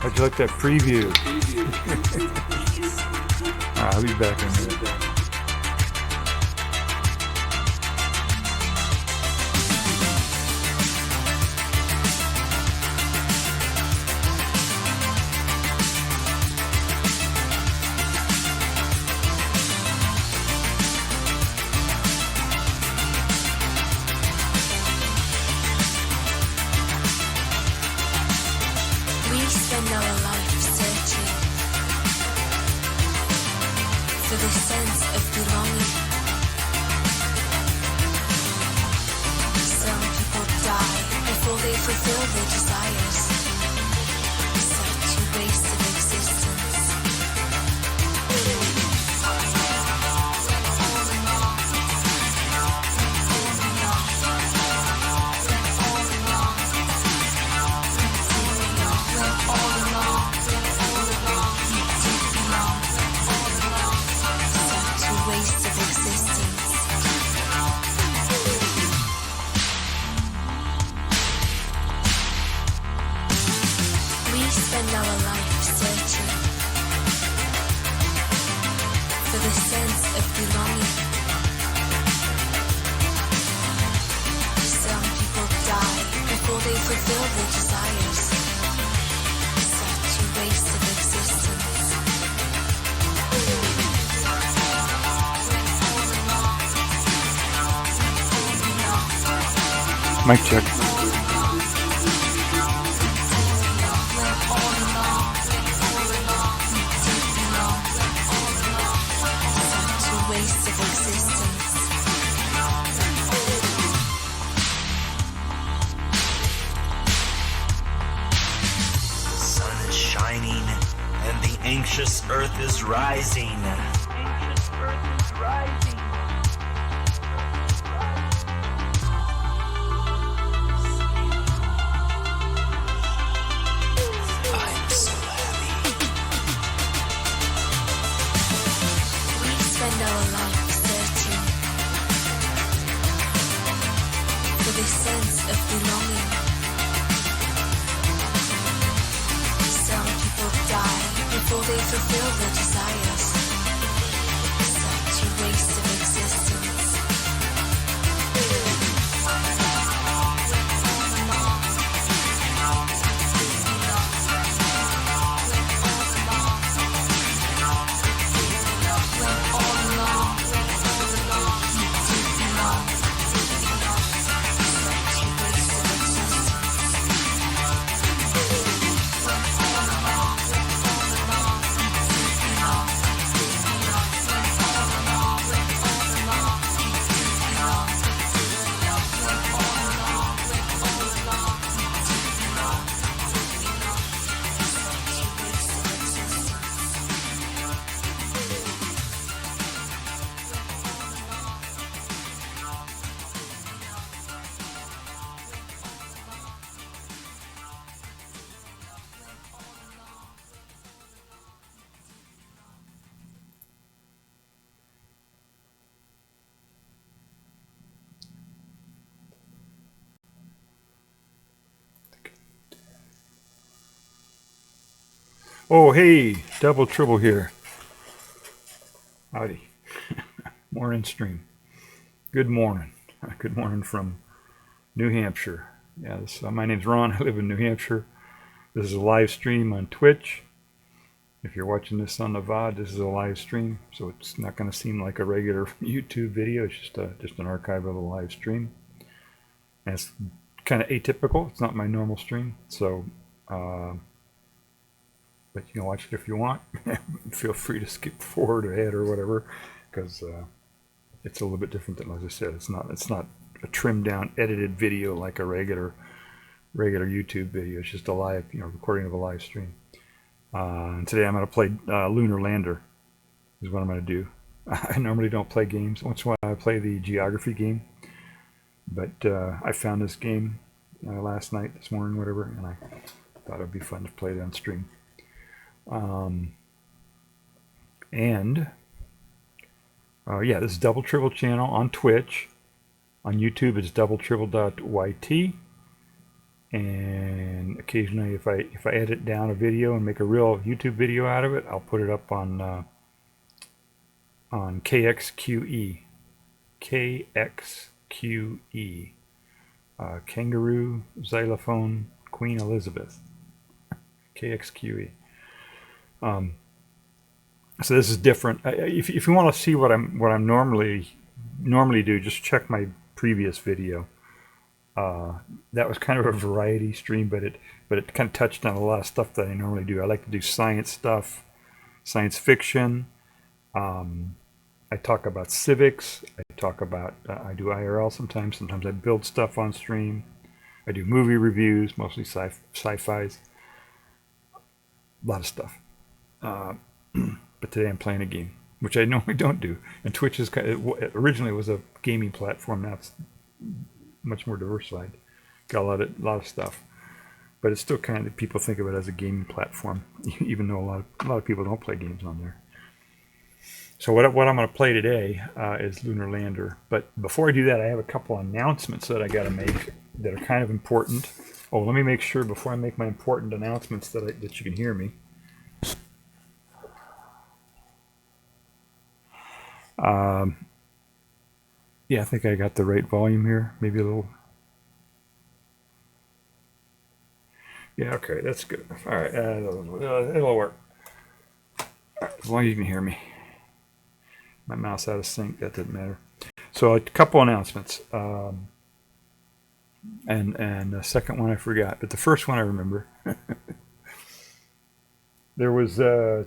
How'd you like that preview? I'll be back in a minute. Mic check. Anxious earth is rising. Anxious earth is rising. I'm so happy. We spend our life searching for this sense of belonging. Some people die before they fulfill their desires. Such a waste of existence. Oh, hey, Double Tribble here. Howdy. Morning stream. Good morning. Good morning from New Hampshire. Yes, my name's Ron. I live in New Hampshire. This is a live stream on Twitch. If you're watching this on the VOD, this is a live stream, so it's not going to seem like a regular YouTube video. It's just an archive of a live stream. And it's kind of atypical. It's not my normal stream, so but you can watch it if you want. Feel free to skip forward or ahead or whatever, because it's a little bit different than, as I said, it's not a trimmed down edited video like a regular YouTube video. It's just a live, recording of a live stream. And today I'm going to play Lunar Lander is what I'm going to do. I normally don't play games. Once in a while I play the geography game, but I found this game last night, this morning, whatever, and I thought it'd be fun to play it on stream. Yeah, this is Double Tribble channel on Twitch. On YouTube, it's doubletribble.yt. and occasionally if I edit down a video and make a real YouTube video out of it, I'll put it up on KXQE. KXQE. Kangaroo Xylophone Queen Elizabeth. KXQE. So this is different. If you want to see what I'm normally do, just check my previous video. That was kind of a variety stream, but it kind of touched on a lot of stuff that I normally do. I like to do science stuff, science fiction. I talk about civics. I talk about I do IRL sometimes. Sometimes I build stuff on stream. I do movie reviews, mostly sci-fis. A lot of stuff. But today I'm playing a game, which I normally don't do. And Twitch is it originally was a gaming platform. Now it's much more diversified. Got a lot of stuff, but it's still kind of, people think of it as a gaming platform, even though a lot of people don't play games on there. So what I'm going to play today is Lunar Lander. But before I do that, I have a couple announcements that I got to make that are kind of important. Oh, let me make sure before I make my important announcements that you can hear me. Yeah, I think I got the right volume here. Maybe a little. Yeah, okay, that's good. All right, it'll work. All right, as long as you can hear me. My mouse out of sync, that doesn't matter. So a couple announcements. And the second one I forgot, but the first one I remember. There's been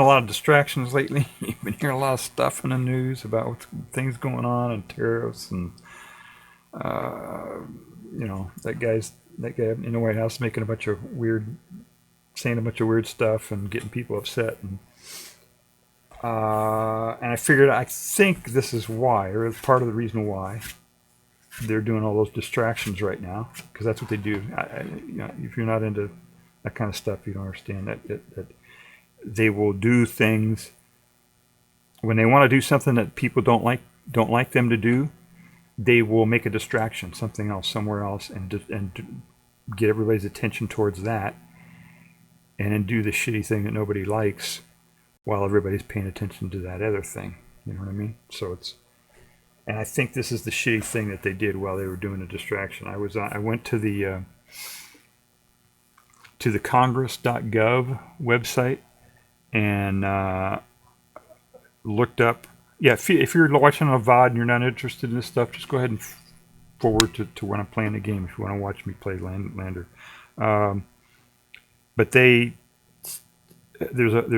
a lot of distractions lately. You've been hearing a lot of stuff in the news about things going on and tariffs and that guy in the White House saying a bunch of weird stuff and getting people upset, and I figured, I think this is why, or it's part of the reason why they're doing all those distractions right now, because that's what they do. If you're not into that kind of stuff, you don't understand that they will do things when they want to do something that people don't like them to do. They will make a distraction, something else, somewhere else, and get everybody's attention towards that, and then do the shitty thing that nobody likes while everybody's paying attention to that other thing. You know what I mean? So and I think this is the shitty thing that they did while they were doing the distraction. I went to the Congress.gov website and looked up. Yeah, if you're watching on a VOD and you're not interested in this stuff, just go ahead and forward to when I'm playing the game if you want to watch me play Lander. But there's a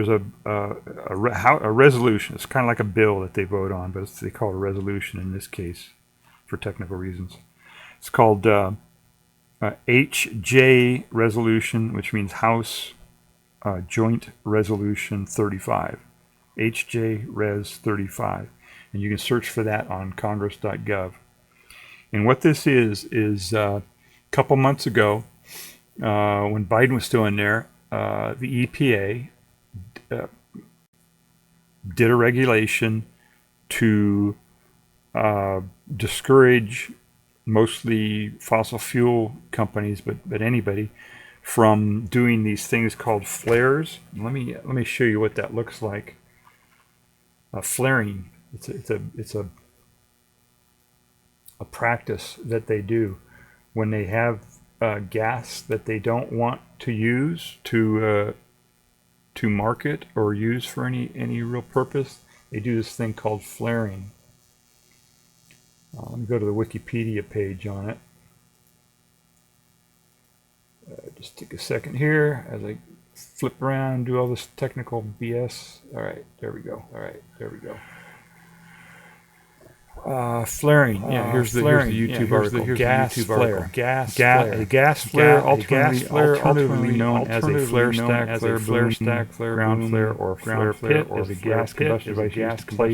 resolution. It's kind of like a bill that they vote on, but they call it a resolution in this case for technical reasons. It's called HJ Resolution, which means House Joint Resolution 35. HJ Res 35. And you can search for that on congress.gov. And what this is a couple months ago, when Biden was still in there, the EPA did a regulation to discourage mostly fossil fuel companies, but anybody, from doing these things called flares. Let me show you what that looks like. Flaring. It's a practice that they do when they have gas that they don't want to use to market or use for any real purpose. They do this thing called flaring. Let me go to the Wikipedia page on it. Just take a second here as I flip around and do all this technical BS. All right, there we go. Flaring. Yeah, here's the YouTube article. Gas flare. A gas flare, alternatively known as a flare stack, ground flare, or flare pit, is a gas combustion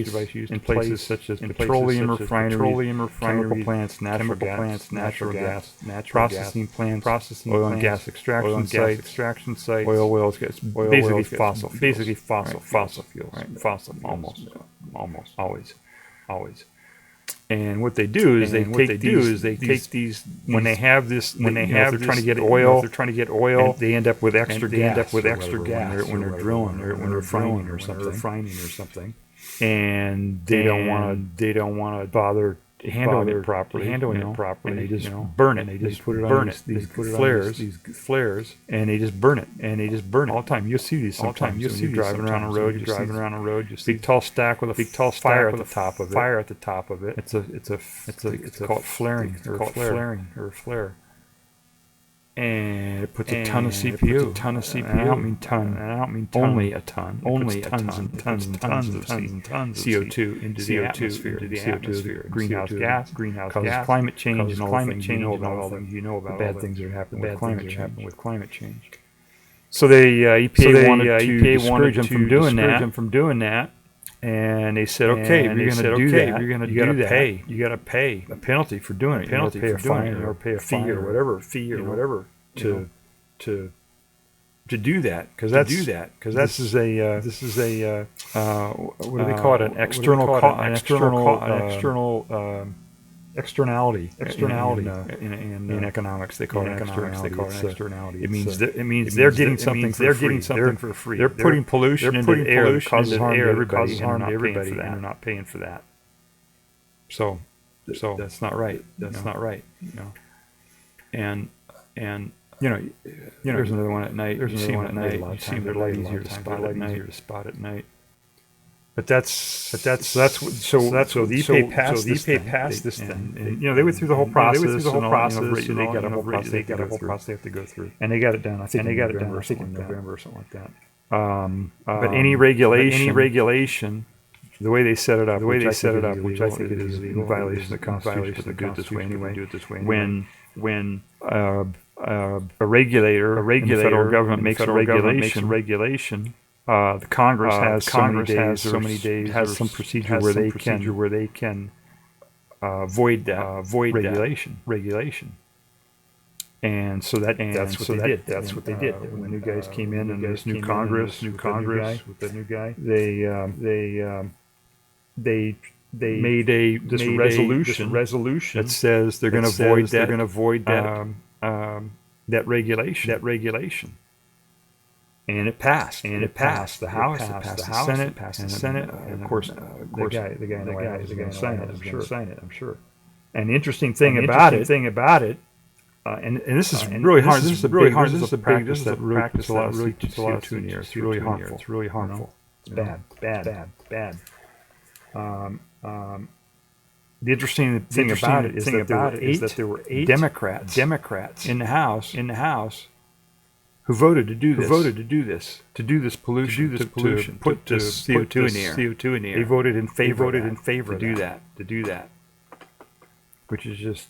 device used in places such as petroleum refineries, chemical plants, natural gas, processing plants, oil and gas extraction sites, oil wells, basically fossil fuels, almost always. And what they do is they take these when they have this when they have they're trying to get oil, they're trying to get oil, they end up with extra gas when they're drilling or when they're refining or something, and they don't want to bother handling it properly, and they just burn it. They just put it on these flares, and they just burn it, all the time. You'll see these sometimes. You'll see driving around a road. You see big tall stack with a fire at the top of it. It's called flaring or a flare. And it puts a ton of CPU. And I don't mean ton. Only a ton. Tons and tons of CO2 into the atmosphere. Greenhouse gas. Causes climate change and all the things you know about. The bad things that are happening with climate change. So the EPA wanted to discourage them from doing that. And they said, okay, if you're going to do that, you got to pay a penalty for doing it. You have to pay a fine or pay a fee or whatever to do that, because this is a what do they call it? An externality in economics. They call it an externality. It means they're getting something for free. They're putting pollution into the air that causes harm to everybody, and they're not paying for that. So that's not right. And there's another one at night. It seems a lot easier to spot at night. But the EPA passed this thing. And, they went through the whole process. They got a whole process they have to go through. And they got it done. I think in November or something like that. But any regulation, the way they set it up, which I think it is in violation of the Constitution, to do it this way anyway. When a regulator, the federal government makes a regulation. The Congress has so many days, has some procedure where they can void regulation. And so that's what they did. That's what they did. When the new guys came in, and this new Congress with the new guy, they made this resolution that says they're going to void that regulation. And it passed. The House, it passed the Senate, and of course, the guy in the White House is going to sign it. I'm sure. And the interesting thing about it, and this is really hard. This is a practice that practice a lot of CO2 in the air. It's really harmful. It's bad. The interesting thing about it is that there were eight Democrats in the House. Who voted to do this? To do this pollution? To put this CO2 in the air. They voted in favor to do that. Which is just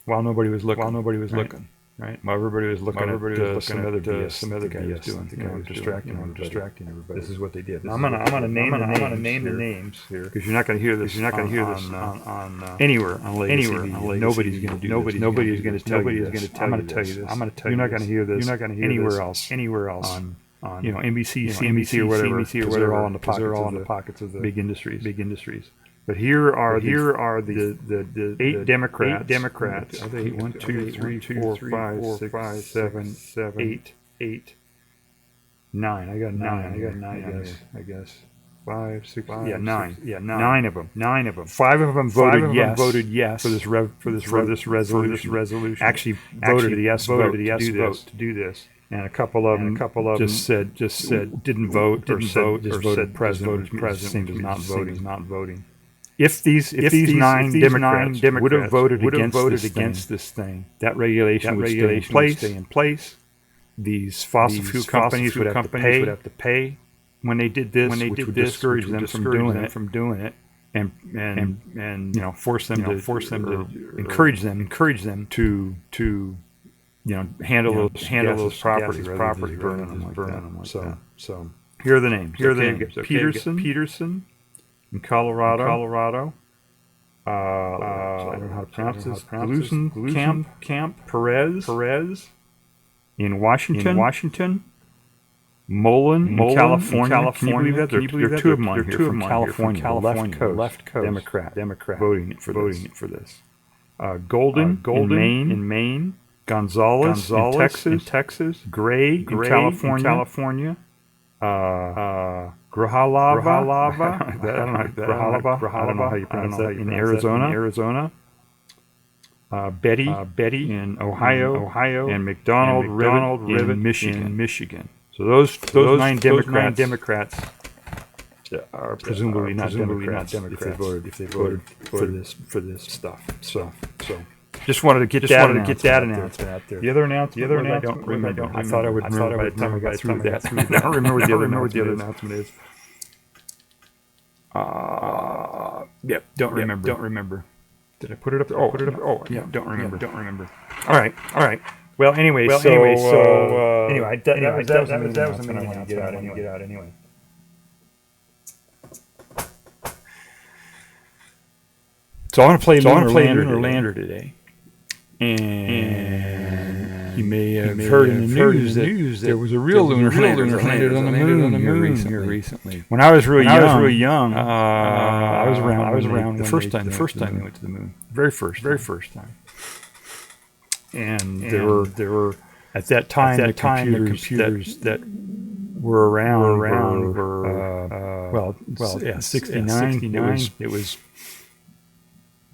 while nobody was looking, right? While everybody was looking at some other guy was doing, distracting everybody. This is what they did. I'm gonna name the names here, because you're not gonna hear this. Anywhere on Legacy TV. Nobody's gonna do this. Nobody's gonna tell you this. I'm gonna tell you this. You're not gonna hear this. Anywhere else. On NBC, CNBC, or whatever. They're all in the pockets of the big industries. But here are the eight Democrats. Are they 1, 2, 3, 4, 5, 6, 7, 8, 9? I got nine. I guess 5, 6. Yeah, 9. Yeah, 9 of them. 5 of them voted yes for this resolution. Actually voted yes vote to do this. And a couple of them just said didn't vote, just voted president. Same as not voting. If these 9 Democrats would have voted against this thing, that regulation would stay in place. These fossil fuel companies would have to pay when they did this, which would discourage them from doing it, and encourage them to handle those properties burning them like that. So here are the names. Peterson. In Colorado. I don't know how to pronounce this. Camp. Perez. In Washington. Mullen, California. Can you believe that? There are two of them on here from California, left coast, Democrat, voting for this. Golden in Maine, Gonzalez in Texas, Gray in California, Grijalva, I don't know how you pronounce that, in Arizona, Betty in Ohio, and McDonald Rivet in Michigan. So those nine Democrats are presumably not Democrats if they voted for this stuff. So just wanted to get that announcement out there. The other announcement I don't remember. I thought I would remember by the time I got through that. I don't remember what the other announcement is. Yep, don't remember. Did I put it up there? Oh, yeah, don't remember. All right. Well, anyway, that was the main announcement I wanted to get out anyway. So I want to play Lunar Lander today. And you may have heard in the news that there was a real Lunar Lander landed on the moon here recently. When I was really young, I was around the first time they went to the moon. Very first time. And there were at that time the computers that were around were 69. It was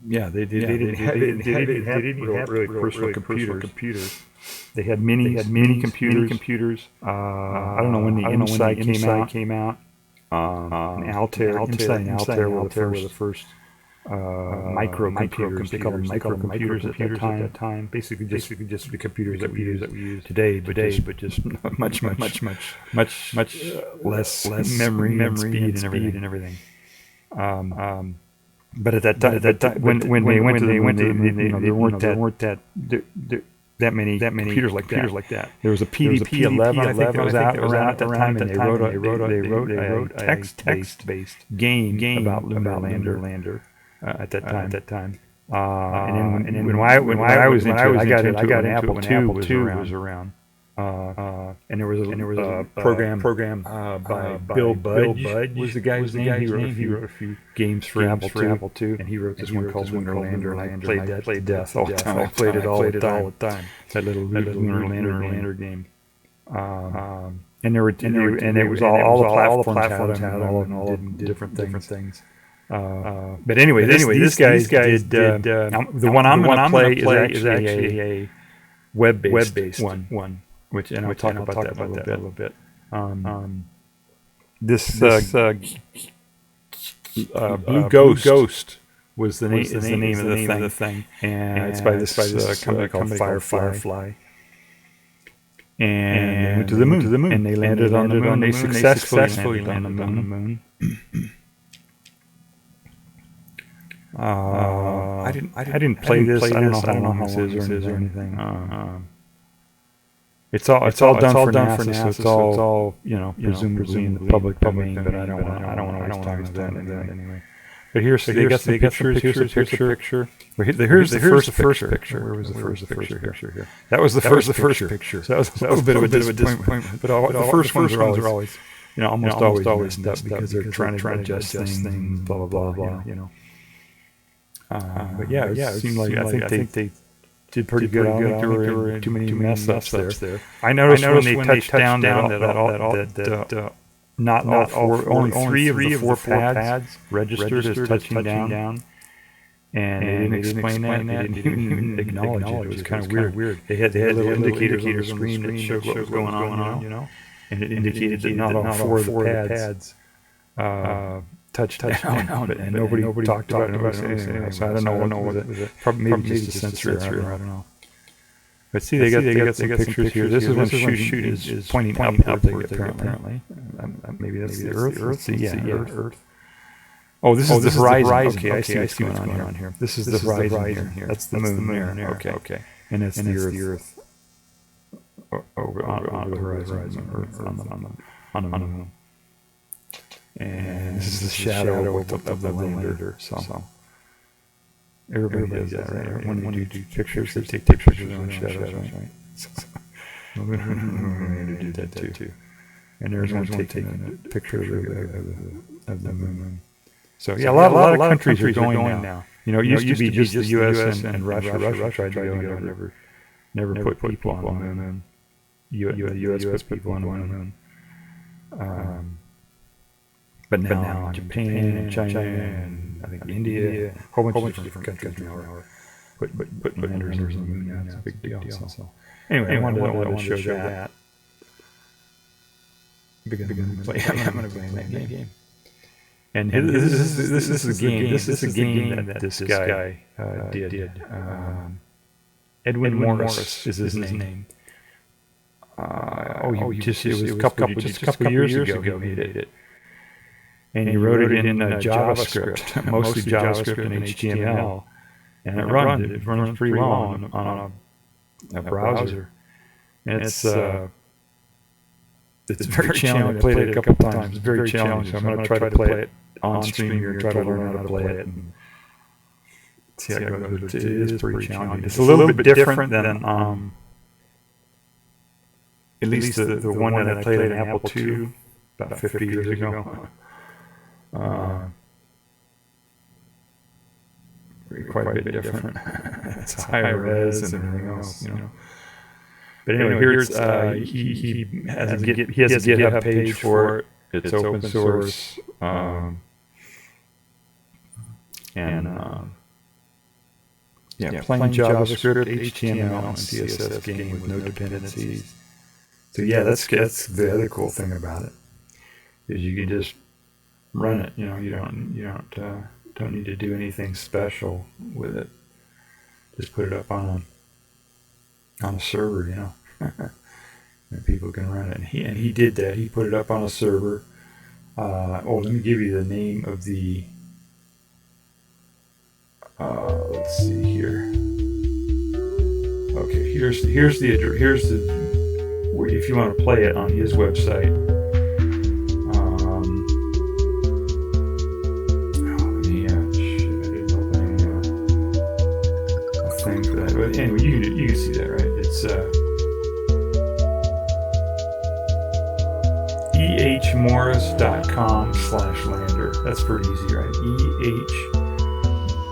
they didn't have really personal computers. They had mini computers. I don't know when the Inside came out. Altair were the first microcomputers. They called them microcomputers at that time. Basically just the computers that we use today, but just much less memory and speed and everything. But at that time, when they went to the moon, there weren't that many computers like that. There was a PDP-11, I think, that was out around at that time, and they wrote a text-based game about Lunar Lander at that time. And then when I was into it, I got an Apple II was around. And there was a program by Bill Budge was the guy's name. He wrote a few games for Apple II, and he wrote this one called Lunar Lander, and I played that to death all the time. I played it all the time. That little Lunar Lander game. And it was all the platforms had all of them did different things. But anyway, these guys did. The one I'm going to play is actually a web-based one. Which, and I'll talk about that a little bit. This Blue Ghost was the name of the thing, and it's by this company called Firefly. And they went to the moon, and they landed on the moon. They successfully landed on the moon. I didn't play this. I don't know how long this is or anything. It's all done for NASA, so it's all presumably in the public domain. But I don't want to waste time with that anyway. But they got some pictures. Here's a picture. Here's the first picture. Where was the first picture here? That was the first picture. So that was a bit of a disappointment. But the first ones are always, almost always messed up because they're trying to adjust things, blah blah blah. But it seemed like I think they did pretty good. I don't think there were too many mess-ups there. I noticed when they touched down that only three of the four pads registered as touching down. And they didn't explain that. They didn't even acknowledge it. It was kind of weird. They had little indicators on the screen that showed what was going on, and it indicated that not all four of the pads touched down, and nobody talked about it. So I don't know what it was. Maybe just a sensor. I don't know. But see, they got some pictures here. This is when shoot is pointing upward apparently. Maybe that's the Earth. Earth. Oh, this is the horizon. Okay, I see what's going on here. This is the horizon here. That's the moon there. Okay. And that's the Earth over on the horizon, Earth on the moon. And this is the shadow of the lander. So everybody does that, right? When you do pictures, they take pictures of their own shadows, right? So Lunar Lander did that too. And there's one taking a picture of the moon. So yeah, a lot of countries are going now. You know, it used to be just the U.S. and Russia. Russia tried to go and never put people on the moon. The U.S. put people on the moon. But now Japan and China and I think India, a whole bunch of different countries now are put landers on the moon. Yeah, it's a big deal. So anyway, I wanted to show that. I'm going to play that game. And this is a game. This is a game that this guy did. Edwin Morris is his name. It was a couple of years ago he made it. And he wrote it in JavaScript, mostly JavaScript and HTML. And it runs pretty well on a browser. And it's very challenging. I played it a couple of times. It's very challenging. So I'm going to try to play it on stream here and try to learn how to play it. And see how it goes. It is pretty challenging. It's a little bit different than at least the one that I played in Apple II about 50 years ago. Quite a bit different. It's higher res and everything else, you know. But anyway, here's he has a GitHub page for it. It's open source, and plain JavaScript, HTML, and CSS game with no dependencies. So yeah, that's the other cool thing about it is you can just run it. You know, you don't need to do anything special with it. Just put it up on a server, you know, and people can run it. And he did that. He put it up on a server. Let me give you the name of the. Let's see here. Okay, here's the if you want to play it on his website. But anyway, you can see that, right? It's ehmorris.com/lander. That's pretty easy, right?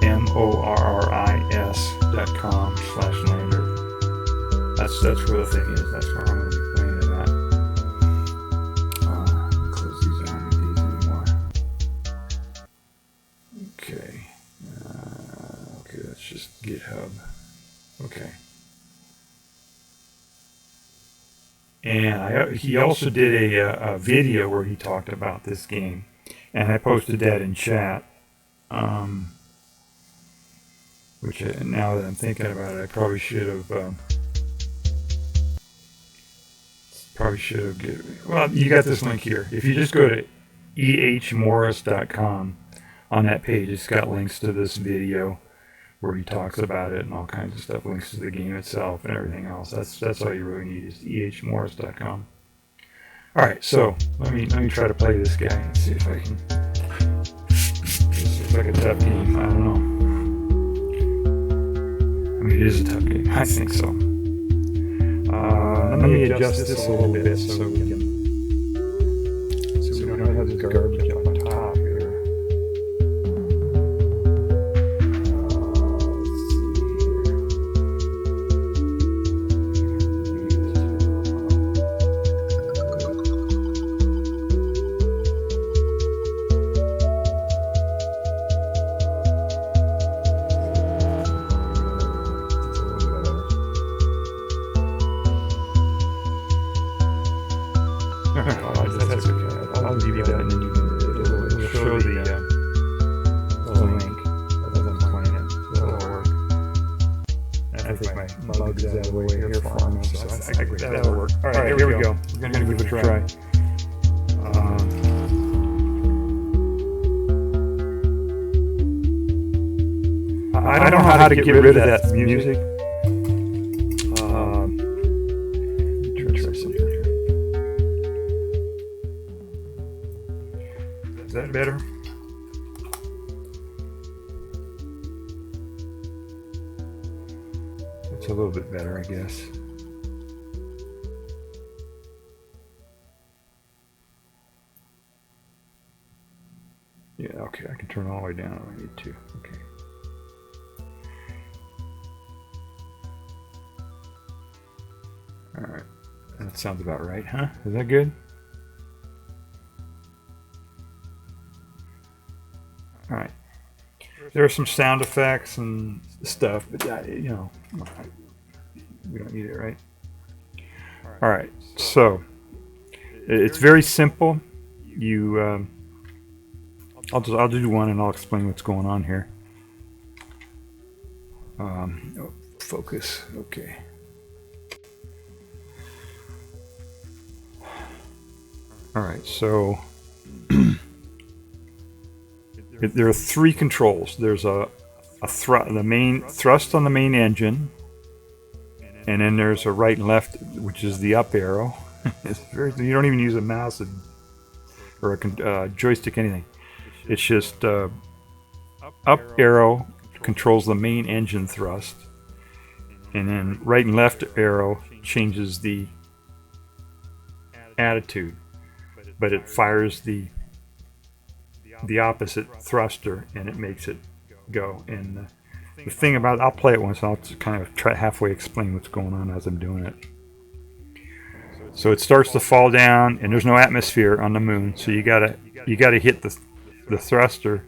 ehmorris.com/lander. That's where the thing is. That's where I'm going to be playing it at. Close these out. I don't need these anymore. Okay. Okay, that's just GitHub. Okay. And he also did a video where he talked about this game, and I posted that in chat. Which now that I'm thinking about it, I probably should have. Well, you got this link here. If you just go to ehmorris.com, on that page, it's got links to this video where he talks about it and all kinds of stuff, links to the game itself and everything else. That's all you really need is ehmorris.com. All right, so let me try to play this guy and see if I can. This looks like a tough game. I don't know. I mean, it is a tough game. I think so. Let me adjust this a little bit so we don't have this garbage up on top here. That's okay. I'll give you that, and then it'll show the link as I'm playing it. So that'll work. And I think my mug is out of the way here for me, so I think that'll work. All right, here we go. We're going to give it a try. I don't know how to get rid of that music. Try something here. Is that better? It's a little bit better, I guess. Yeah, okay, I can turn it all the way down if I need to. Okay. All right, that sounds about right, huh? Is that good? All right. There are some sound effects and stuff, but you know, we don't need it, right? All right, so it's very simple. You, I'll do one and I'll explain what's going on here. Focus, okay. All right, so there are three controls. There's the main thrust on the main engine, and then there's a right and left, which is the up arrow. You don't even use a mouse or a joystick, anything. It's just up arrow controls the main engine thrust, and then right and left arrow changes the attitude, but it fires the opposite thruster and it makes it go. And the thing about it, I'll play it once and I'll kind of try halfway explain what's going on as I'm doing it. So it starts to fall down and there's no atmosphere on the moon, so you gotta hit the thruster.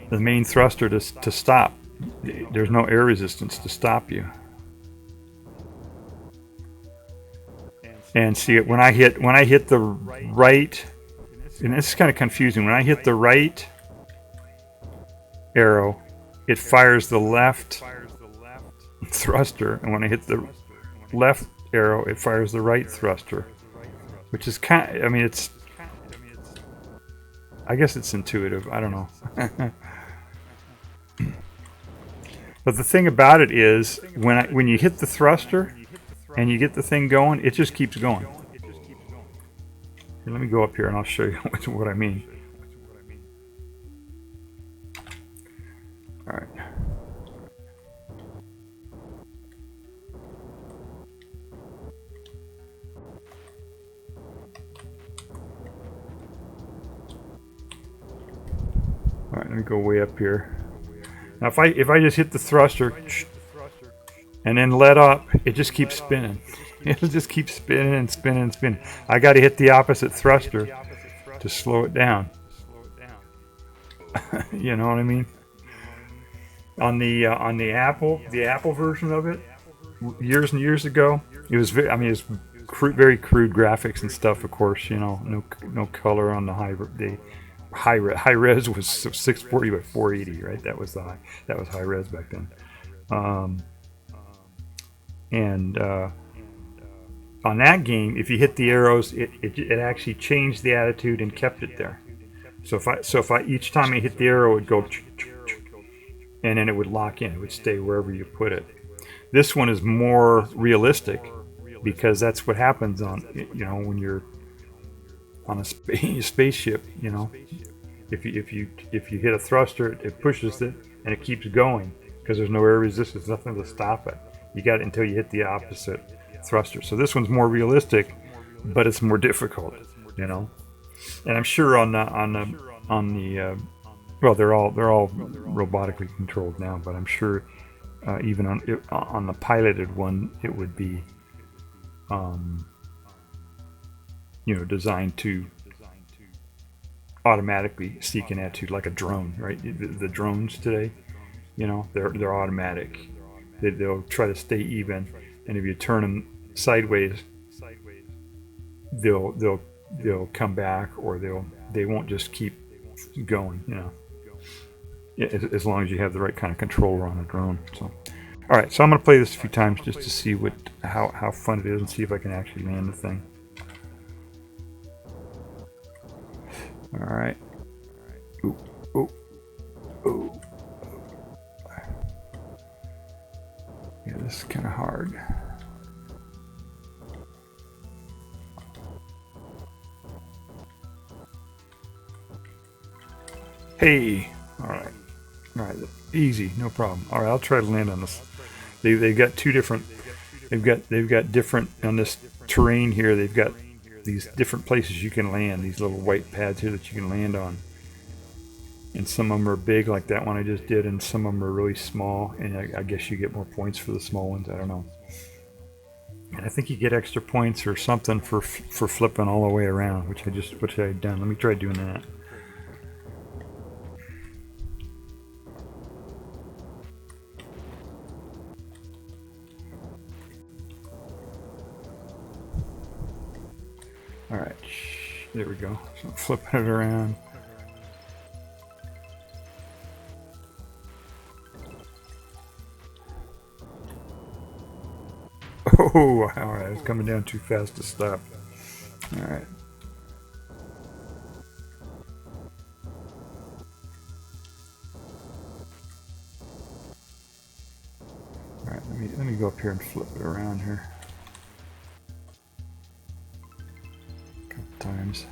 The main thruster to stop. There's no air resistance to stop you. And see, when I hit the right, and this is kind of confusing. When I hit the right arrow, it fires the left thruster, and when I hit the left arrow, it fires the right thruster, which is kind of, I mean, I guess it's intuitive. I don't know. But the thing about it is, when you hit the thruster and you get the thing going, it just keeps going. Here, let me go up here and I'll show you what I mean. All right. All right, let me go way up here. Now, if I just hit the thruster and then let up, it just keeps spinning. It'll just keep spinning and spinning and spinning. I got to hit the opposite thruster to slow it down. You know what I mean? On the Apple version of it, years and years ago, it was very, I mean, it's very crude graphics and stuff. Of course, you know, no color on the high res was 640 by 480, right? That was high res back then. On that game, if you hit the arrows, it actually changed the attitude and kept it there. So if I each time I hit the arrow, it would go, and then it would lock in. It would stay wherever you put it. This one is more realistic because that's what happens on, you know, when you're on a spaceship. You know, if you hit a thruster, it pushes it and it keeps going because there's no air resistance, nothing to stop it. You got it until you hit the opposite thruster. So this one's more realistic, but it's more difficult, you know. And I'm sure on the well, they're all robotically controlled now, but I'm sure even on the piloted one, it would be you know, designed to automatically seek an attitude like a drone, right? The drones today, you know, they're automatic. They'll try to stay even, and if you turn them sideways, they'll come back, or they won't just keep going, you know. As long as you have the right kind of controller on a drone. So, all right. So I'm going to play this a few times just to see how fun it is, and see if I can actually land the thing. All right. Ooh, ooh, ooh. Yeah, this is kind of hard. Hey. All right. All right. Easy. No problem. All right. I'll try to land on this. They've got two different. They've got different on this terrain here. They've got these different places you can land, these little white pads here that you can land on. And some of them are big, like that one I just did, and some of them are really small, and I guess you get more points for the small ones. I don't know. And I think you get extra points or something for flipping all the way around, which I had done. Let me try doing that. All right, there we go. So I'm flipping it around. Oh, all right, it's coming down too fast to stop. All right. All right, let me go up here and flip it around here. A couple times.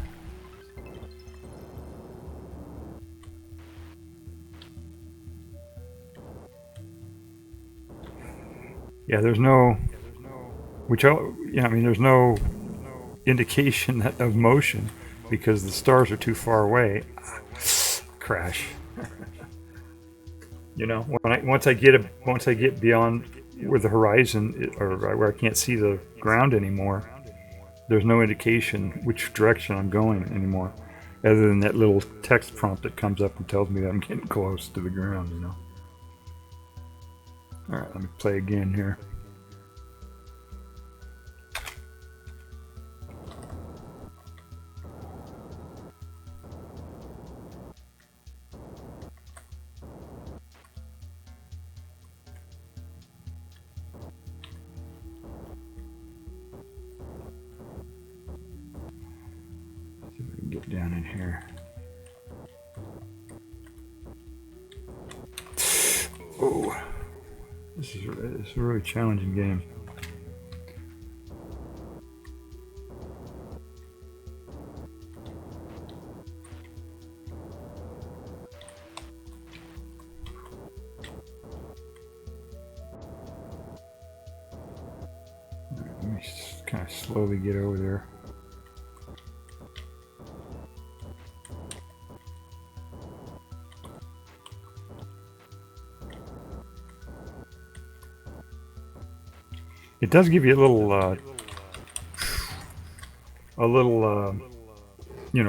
Yeah, there's no, there's no indication of motion because the stars are too far away. Crash. Once I get beyond where the horizon or where I can't see the ground anymore, there's no indication which direction I'm going anymore, other than that little text prompt that comes up and tells me that I'm getting close to the ground. All right, let me play again here. See if we can get down in here. Oh. This is a really challenging game. All right, let me kind of slowly get over there. It does give you a little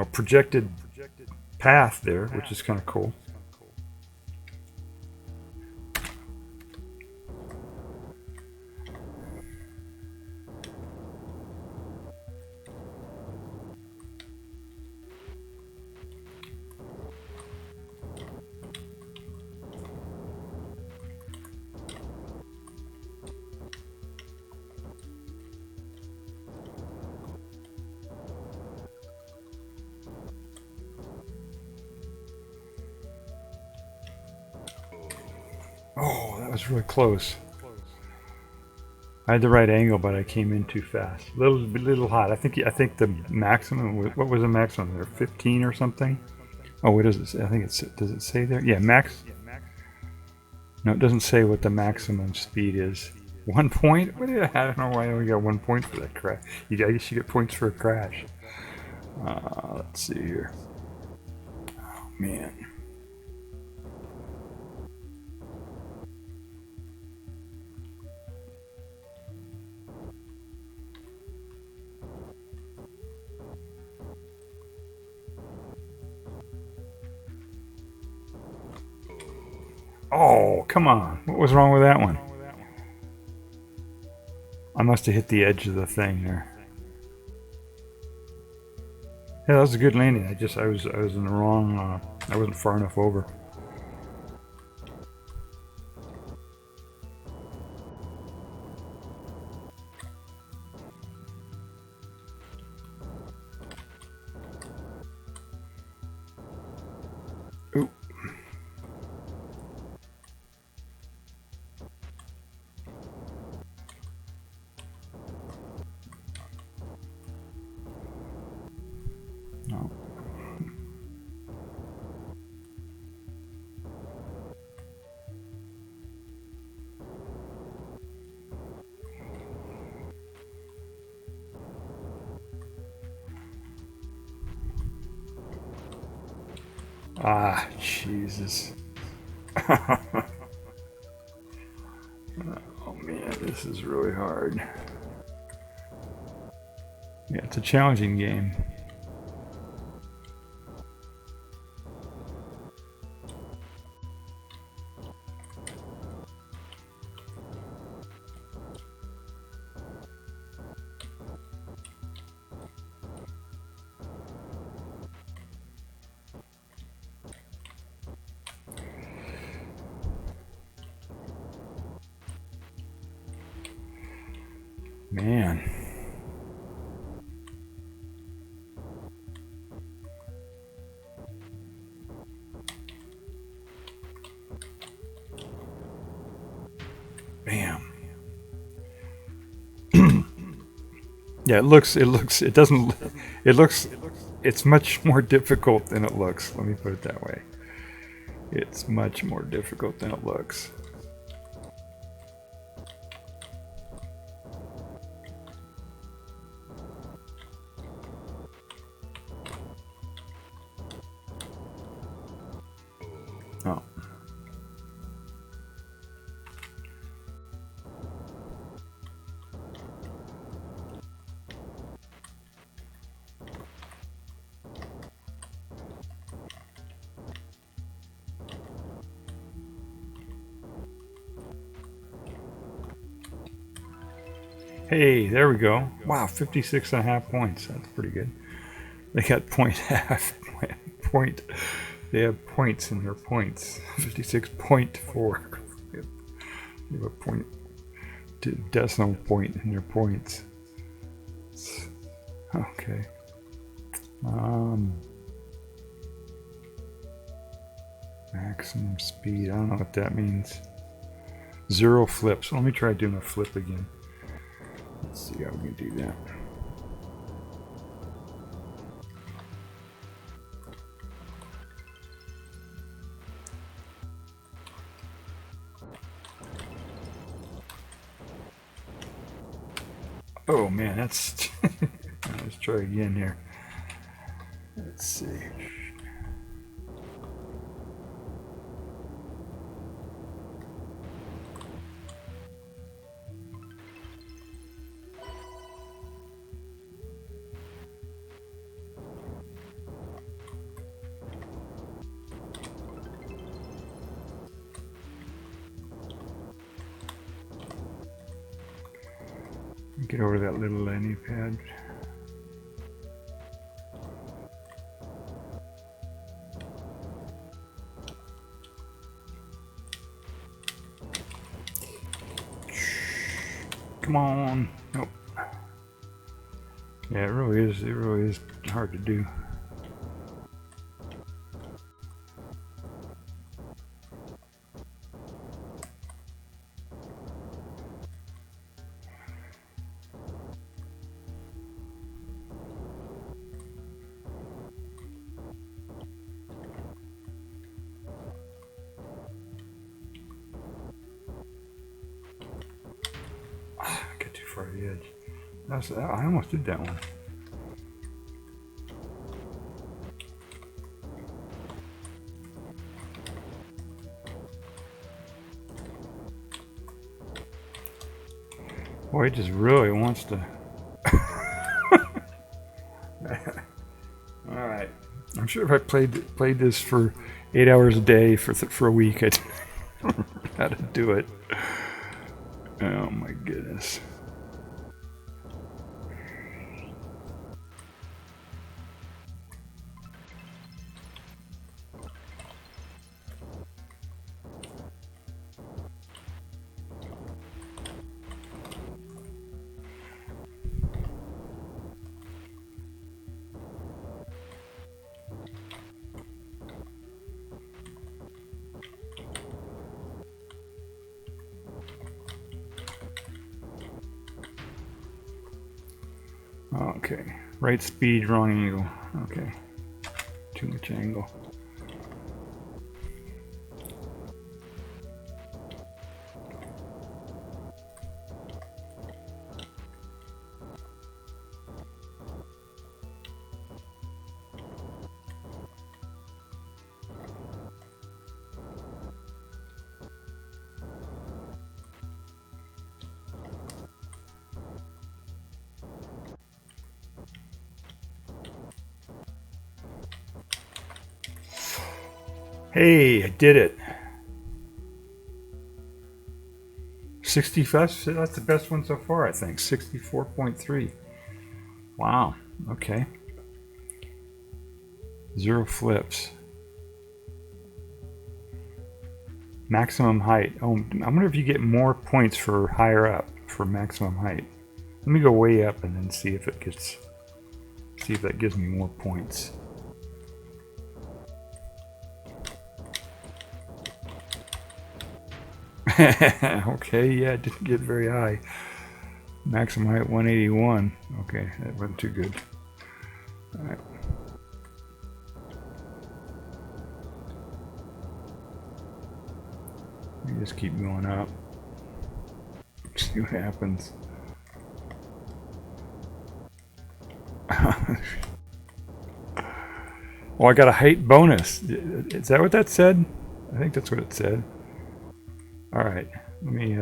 projected path there, which is kind of cool. Oh, that was really close. I had the right angle, but I came in too fast. Little hot. I think the maximum. What was the maximum there? 15 or something? Oh, what does it say? I think does it say there? Yeah, max. No, it doesn't say what the maximum speed is. 1 point? I don't know why I only got 1 point for that crash. I guess you get points for a crash. Let's see here. Oh man. Oh, come on. What was wrong with that one? I must have hit the edge of the thing there. Yeah, that was a good landing. I was in the wrong, I wasn't far enough over. Ooh. No. Ah, Jesus. Oh man, this is really hard. Yeah, it's a challenging game. Man. Bam. Yeah, it's much more difficult than it looks. Let me put it that way. It's much more difficult than it looks. Oh. Hey, there we go. Wow, 56.5 points. That's pretty good. They got point. They have points in their points. 56.4. They have a point, decimal point in their points. Okay. Maximum speed. I don't know what that means. 0 flips. Let me try doing a flip again. Let's see how we can do that. Oh man, that's... Let's try again here. Let's see. Get over that little landing pad. Come on. Nope. Yeah, it really is hard to do. Get too far to the edge. I almost did that one. Boy, it just really wants to. All right. I'm sure if I played this for 8 hours a day for a week, I'd know how to do it. Oh my goodness. Okay, right speed, wrong angle. Okay, too much angle. Hey, I did it. 65, that's the best one so far, I think. 64.3. Wow, okay. 0 flips. Maximum height. Oh, I wonder if you get more points for higher up, for maximum height. Let me go way up and then see if it gets, see if that gives me more points. Okay, yeah, it didn't get very high. Maximum height 181. Okay, that wasn't too good. Alright. Just keep going up. See what happens. Oh, I got a height bonus. Is that what that said? I think that's what it said. Alright, let me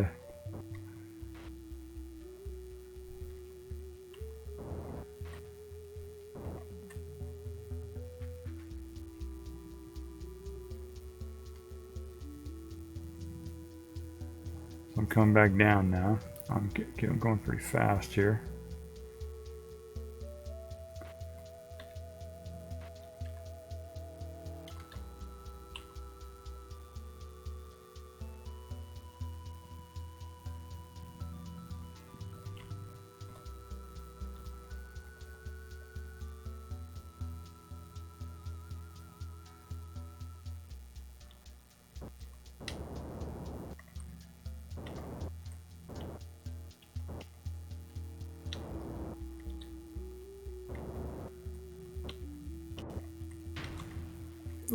I'm coming back down now. I'm going pretty fast here.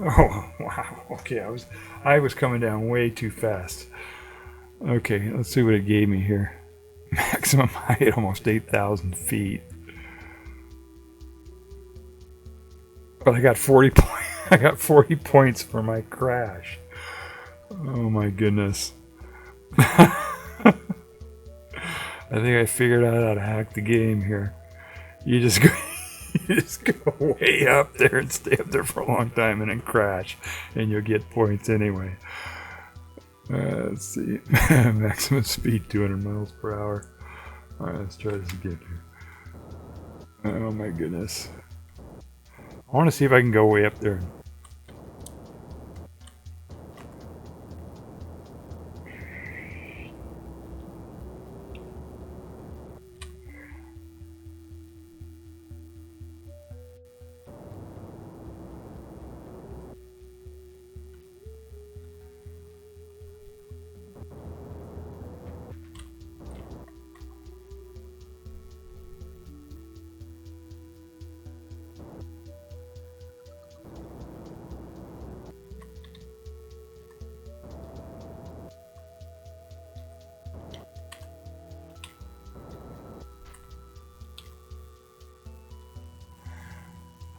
Oh, wow. Okay, I was coming down way too fast. Okay, let's see what it gave me here. Maximum height almost 8,000 feet. But I got 40 points. I got 40 points for my crash. Oh my goodness. I think I figured out how to hack the game here. You just go you just go way up there and stay up there for a long time and then crash, and you'll get points anyway. Let's see. Maximum speed 200 miles per hour. Alright, let's try this again here. Oh my goodness. I want to see if I can go way up there.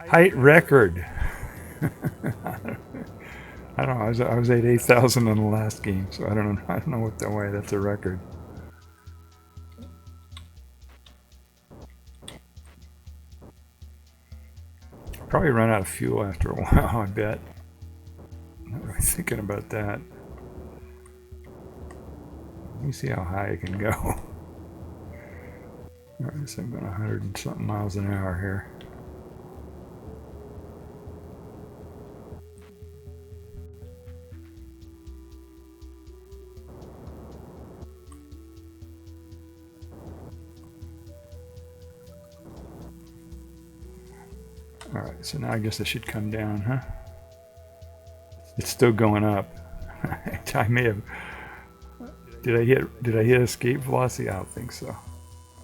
Height record. I don't know. I was at 8,000 in the last game, so I don't know. I don't know what the way that's a record. Probably run out of fuel after a while. I bet. Not really thinking about that. Let me see how high I can go. Alright, so I'm going 100 and something miles an hour here. Alright, so now I guess I should come down, huh? It's still going up. I may have... Did I hit escape velocity? I don't think so.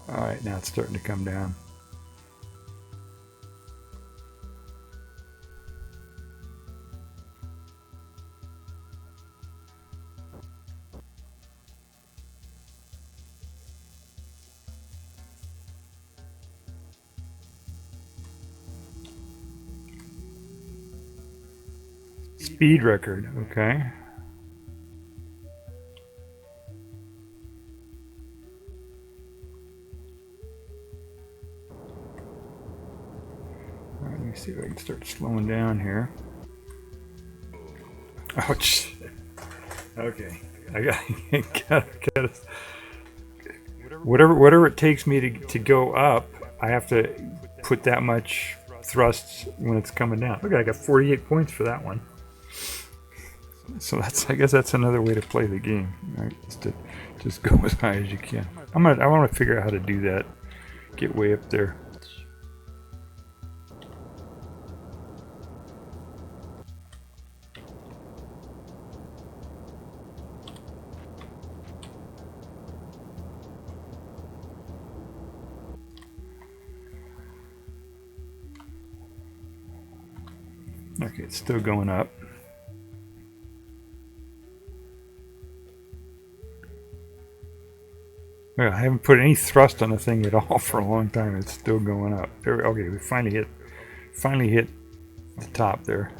Alright, now it's starting to come down. Speed record, okay. Alright, let me see if I can start slowing down here. Ouch. Okay. I got whatever it takes me to go up, I have to put that much thrust when it's coming down. Okay, I got 48 points for that one. So I guess that's another way to play the game, right? Is to just go as high as you can. I want to figure out how to do that. Get way up there. Okay, it's still going up. Well, I haven't put any thrust on the thing at all for a long time. It's still going up. Okay, we finally hit the top there.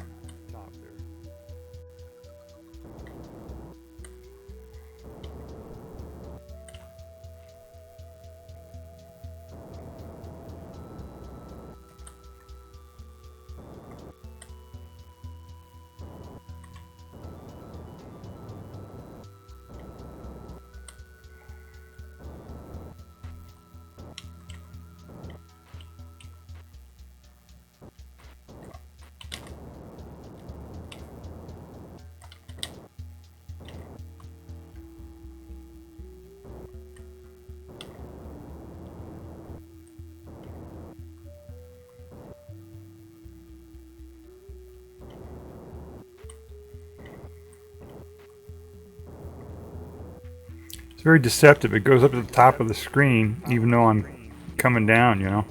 It's very deceptive. It goes up to the top of the screen, even though I'm coming down, you know.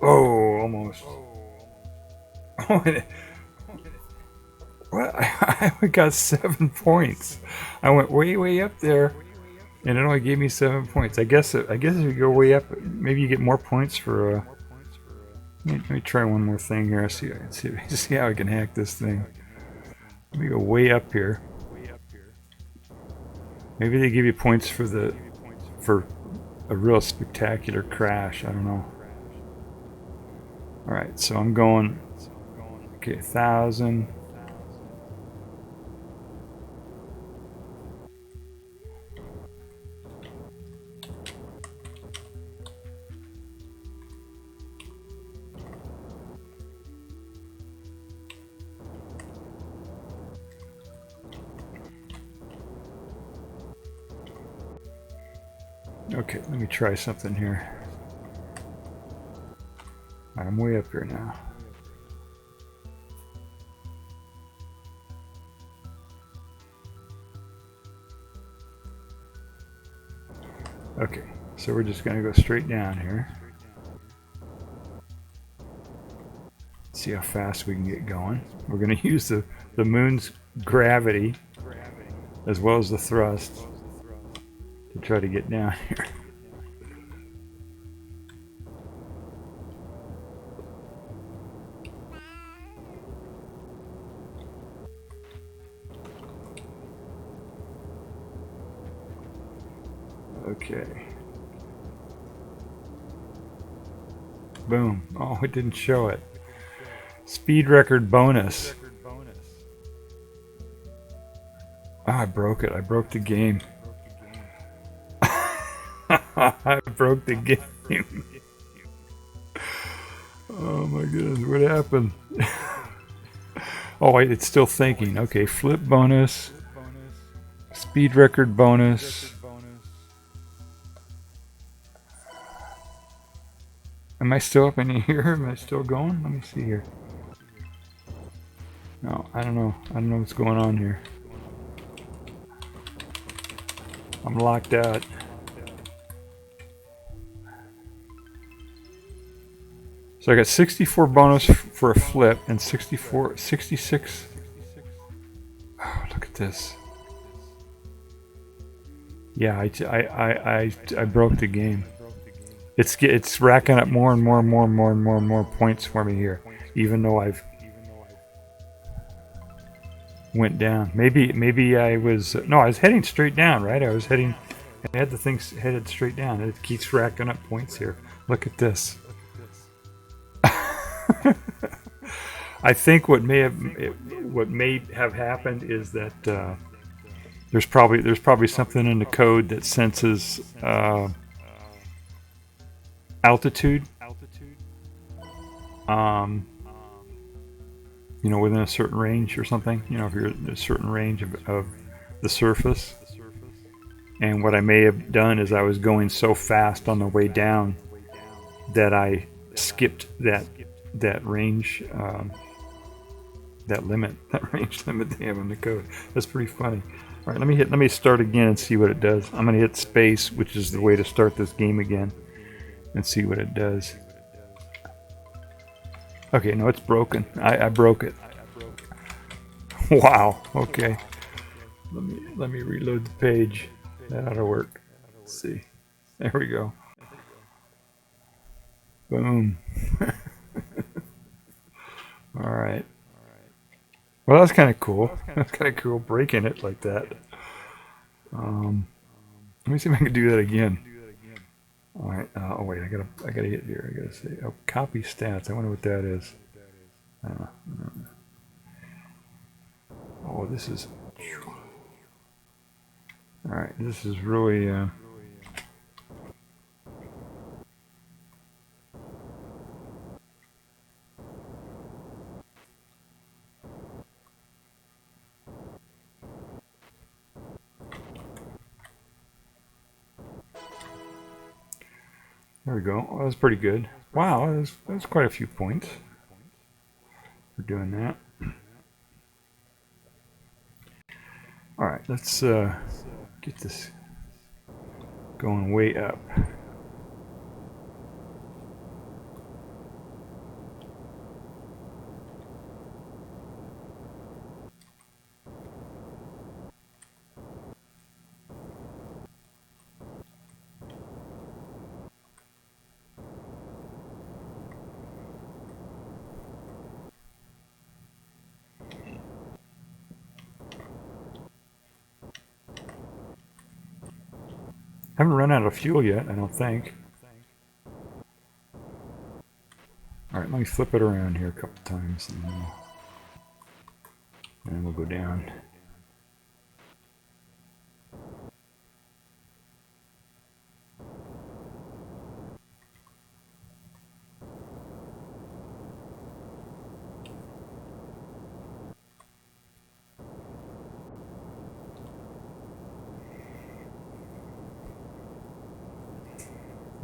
Oh, almost. Oh, what? I got 7 points. I went way up there, and it only gave me 7 points. I guess if you go way up, maybe you get more points for. Let me try one more thing here. See how I can hack this thing. Let me go way up here. Maybe they give you points for a real spectacular crash. I don't know. All right, so I'm going. Okay, 1,000. Okay, let me try something here. I'm way up here now. Okay, so we're just going to go straight down here. See how fast we can get going. We're going to use the moon's gravity as well as the thrust to try to get down here. Okay. Boom. Oh, it didn't show it. Speed record bonus. Oh, I broke it. I broke the game. I broke the game. Oh my goodness, what happened? Oh, wait, it's still thinking. Okay, flip bonus. Speed record bonus. Am I still up in here? Am I still going? Let me see here. No, I don't know. I don't know what's going on here. I'm locked out. So I got 64 bonus for a flip and 66. Oh, look at this. Yeah, I broke the game. It's racking up more and more points for me here, even though I've went down. Maybe I was heading straight down, right? I had the thing headed straight down. It keeps racking up points here. Look at this. I think what may have happened is that there's probably something in the code that senses altitude. Within a certain range or something. If you're in a certain range of the surface. And what I may have done is I was going so fast on the way down that I skipped that range, that range limit they have in the code. That's pretty funny. All right, let me start again and see what it does. I'm going to hit space, which is the way to start this game again, and see what it does. Okay, no, it's broken. I broke it. Wow. Okay. Let me reload the page. That ought to work. Let's see. There we go. Boom. All right. Well, that's kind of cool. That's kind of cool breaking it like that. Let me see if I can do that again. All right. Oh wait, I gotta hit here. I gotta say, copy stats. I wonder what that is. Oh, this is. All right. This is really. There we go. Oh, that's pretty good. Wow, that's quite a few points for doing that. All right, let's get this going way up. Haven't run out of fuel yet, I don't think. Alright, let me flip it around here a couple times and then we'll go down.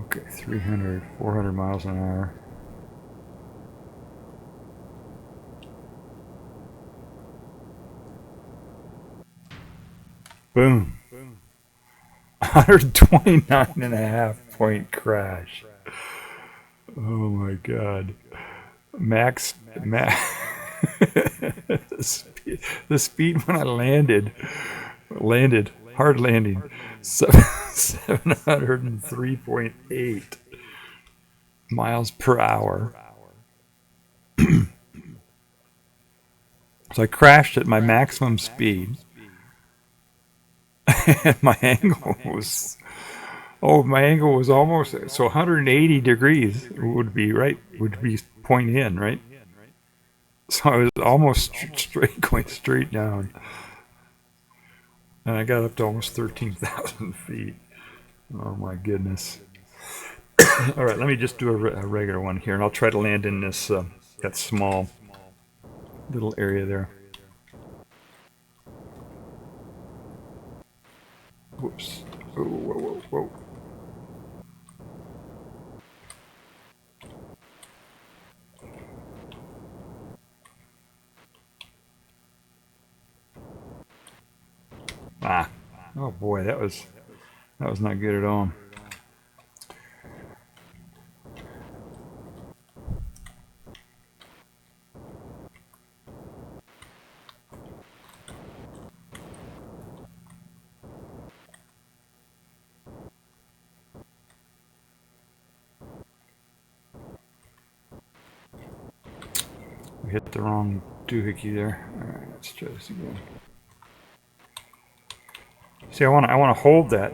Okay, 300, 400 miles an hour. Boom. 129.5 point crash. Oh my god. Max the speed when I landed, hard landing, 703.8 miles per hour. So I crashed at my maximum speed. And my angle was almost, so 180 degrees would be point in, right? So I was almost going straight down. And I got up to almost 13,000 feet. Oh my goodness. All right, let me just do a regular one here, and I'll try to land in this, that small little area there. Whoops. Oh, whoa, whoa, whoa. Ah. Oh boy, that was not good at all. We hit the wrong doohickey there. All right, let's try this again. See, I want to hold that.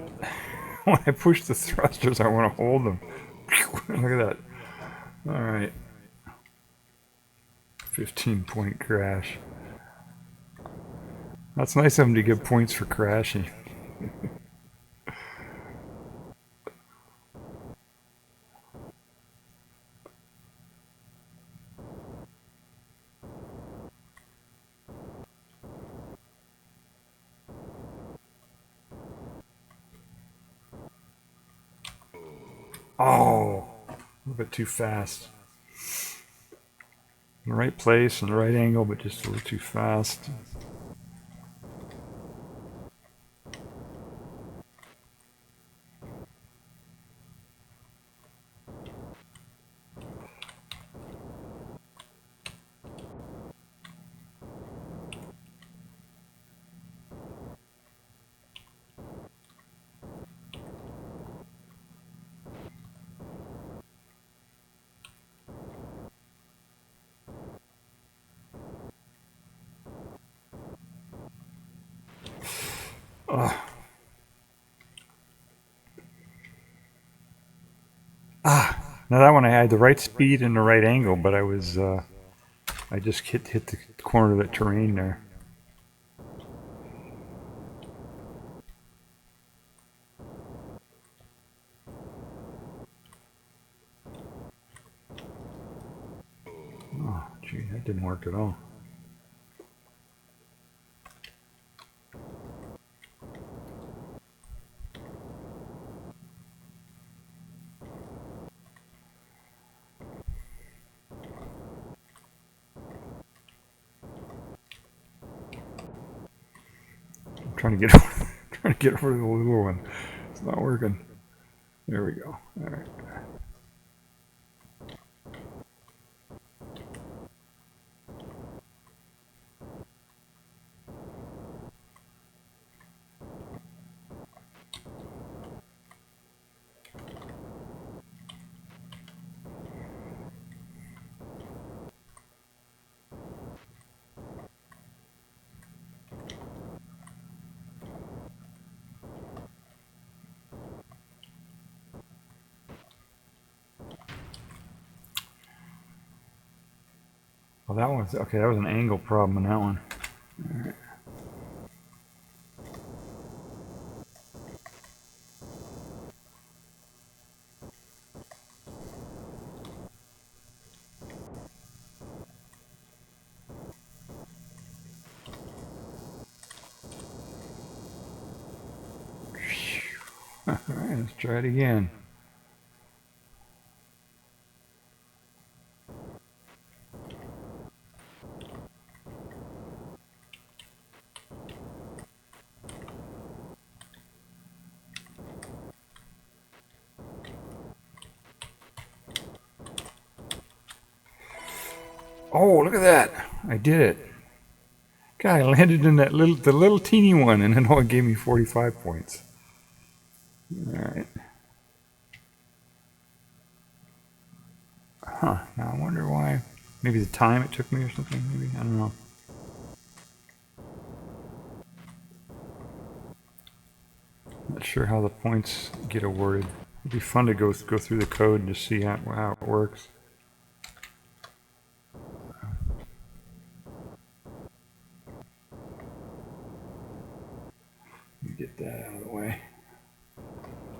When I push the thrusters, I want to hold them. Look at that. All right. 15-point crash. That's nice of him to give points for crashing. Oh, a little bit too fast. In the right place, in the right angle, but just a little too fast. Now that one I had the right speed and the right angle, but I was I just hit the corner of the terrain there. Oh, gee, that didn't work at all. I'm trying to get over, trying to get over the little one. It's not working. There we go. All right. Well, that one's okay. That was an angle problem in that one. All right. All right, let's try it again. Oh, look at that! I did it. God, I landed in that little teeny one, and then it gave me 45 points. All right. Huh. Now I wonder why. Maybe the time it took me or something. Maybe I don't know. Not sure how the points get awarded. It'd be fun to go through the code and just see how it works. Get that out of the way.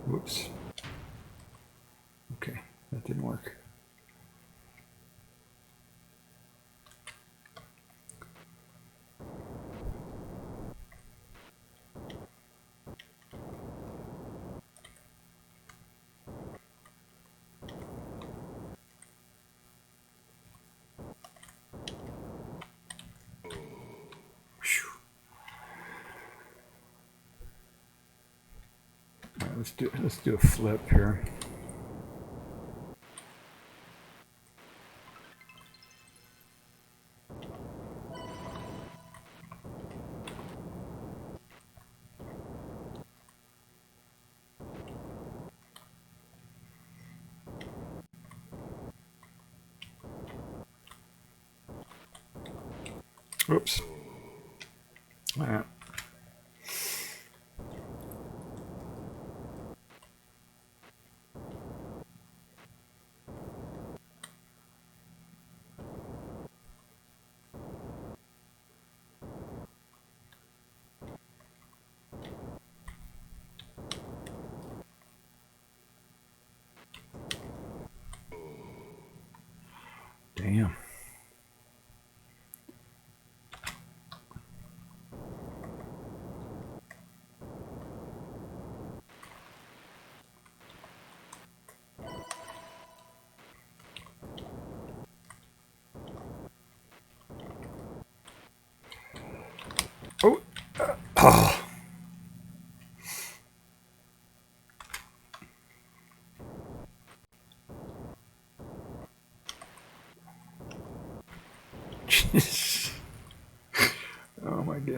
Whoops. Okay, that didn't work. All right, let's do a flip here. Oops. All right.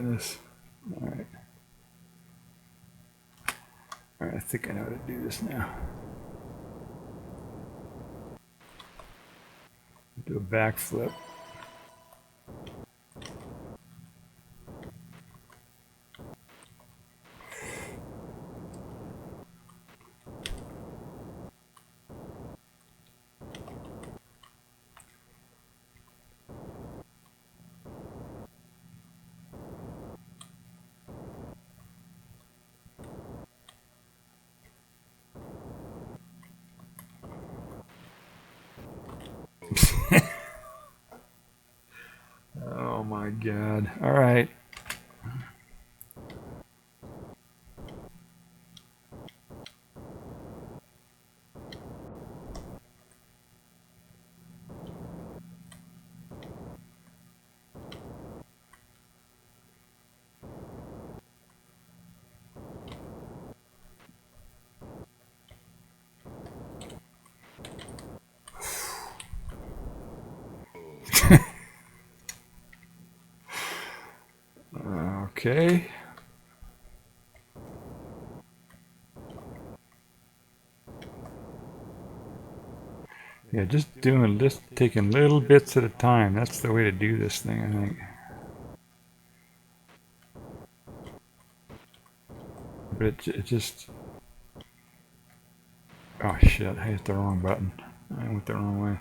doing this. All right. All right, I think I know how to do this now. Do a backflip. Oh my God. All right. Okay. Yeah, just taking little bits at a time. That's the way to do this thing, I think. But it just... Oh shit, I hit the wrong button. I went the wrong way.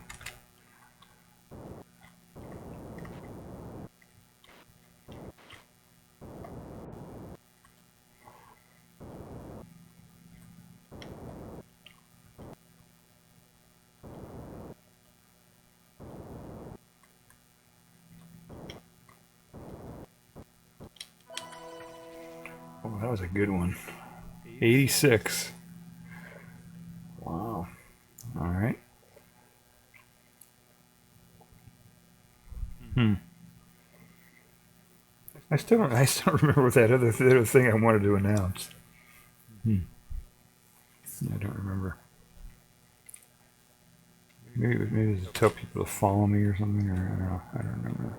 Oh, that was a good one. 86. Wow. All right. I still don't remember what that other thing I wanted to announce. I don't remember. Maybe it was to tell people to follow me or something, or I don't know. I don't remember.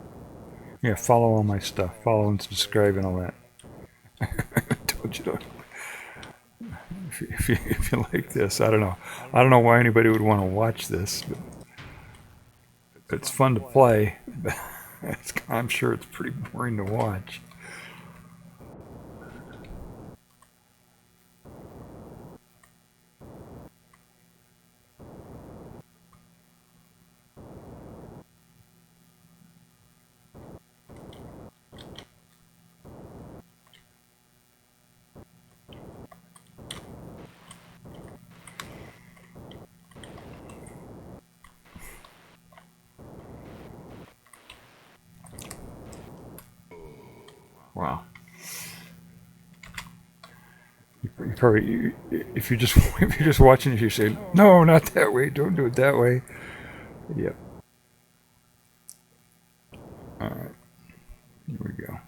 Yeah, follow all my stuff. Follow and subscribe and all that. I told you to. If you like this, I don't know. I don't know why anybody would want to watch this, but it's fun to play. I'm sure it's pretty boring to watch. Wow. You probably, if you're just watching it, you say, "No, not that way. Don't do it that way." Yep. All right. Here we go.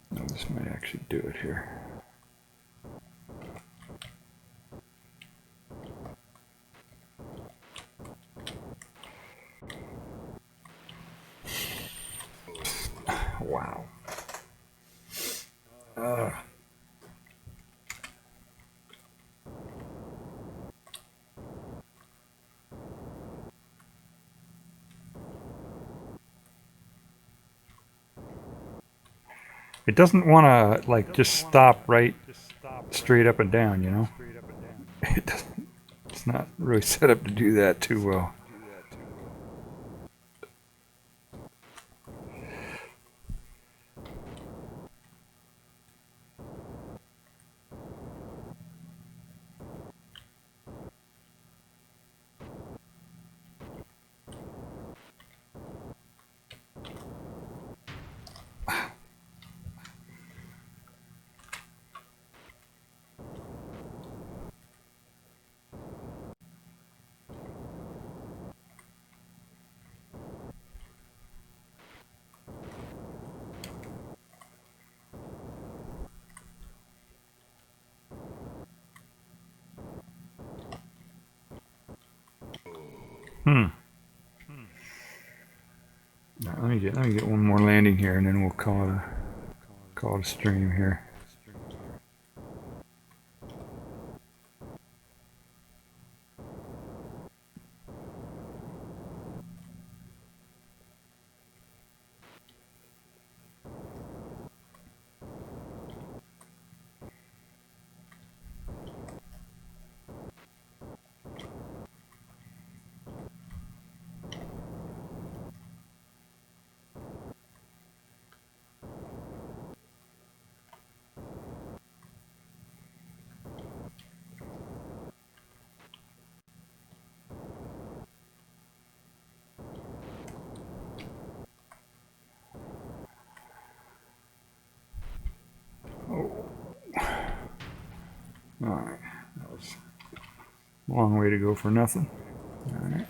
No, this might actually do it here. Wow. It doesn't want to like just stop right straight up and down, you know? It doesn't, it's not really set up to do that too well. Now, let me get one more landing here, and then we'll call it a stream here. Alright, that was a long way to go for nothing. Alright.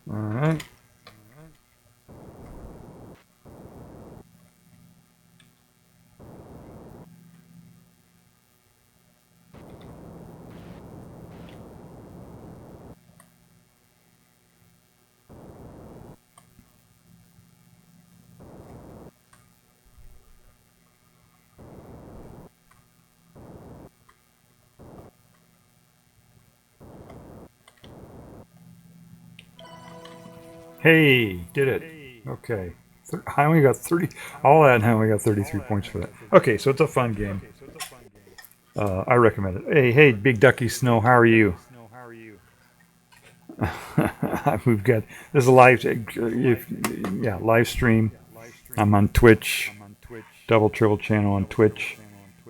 Alright. Hey, did it. Okay. I only got 30. All that, and I only got 33 points for that. Okay, so it's a fun game. I recommend it. Hey, Big Ducky Snow, how are you? We've got, this is a live, live stream. I'm on Twitch, Double Tribble channel on Twitch.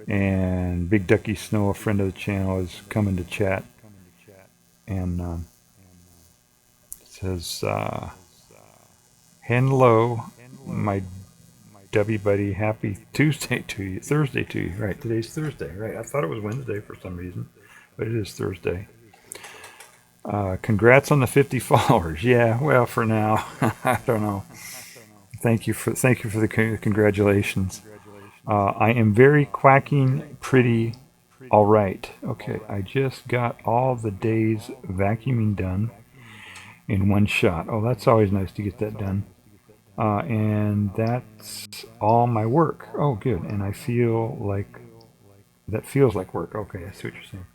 And Big Ducky Snow, a friend of the channel, is coming to chat. And says, hello, my W buddy, happy Tuesday to you, Thursday to you. Right, today's Thursday, right? I thought it was Wednesday for some reason, but it is Thursday. Congrats on the 50 followers. Yeah, well, for now, I don't know. Thank you for the congratulations. I am very quacking pretty all right. Okay, I just got all the day's vacuuming done in one shot. Oh, that's always nice to get that done. And that's all my work. Oh, good. And I feel like that feels like work. Okay, I see what you're saying.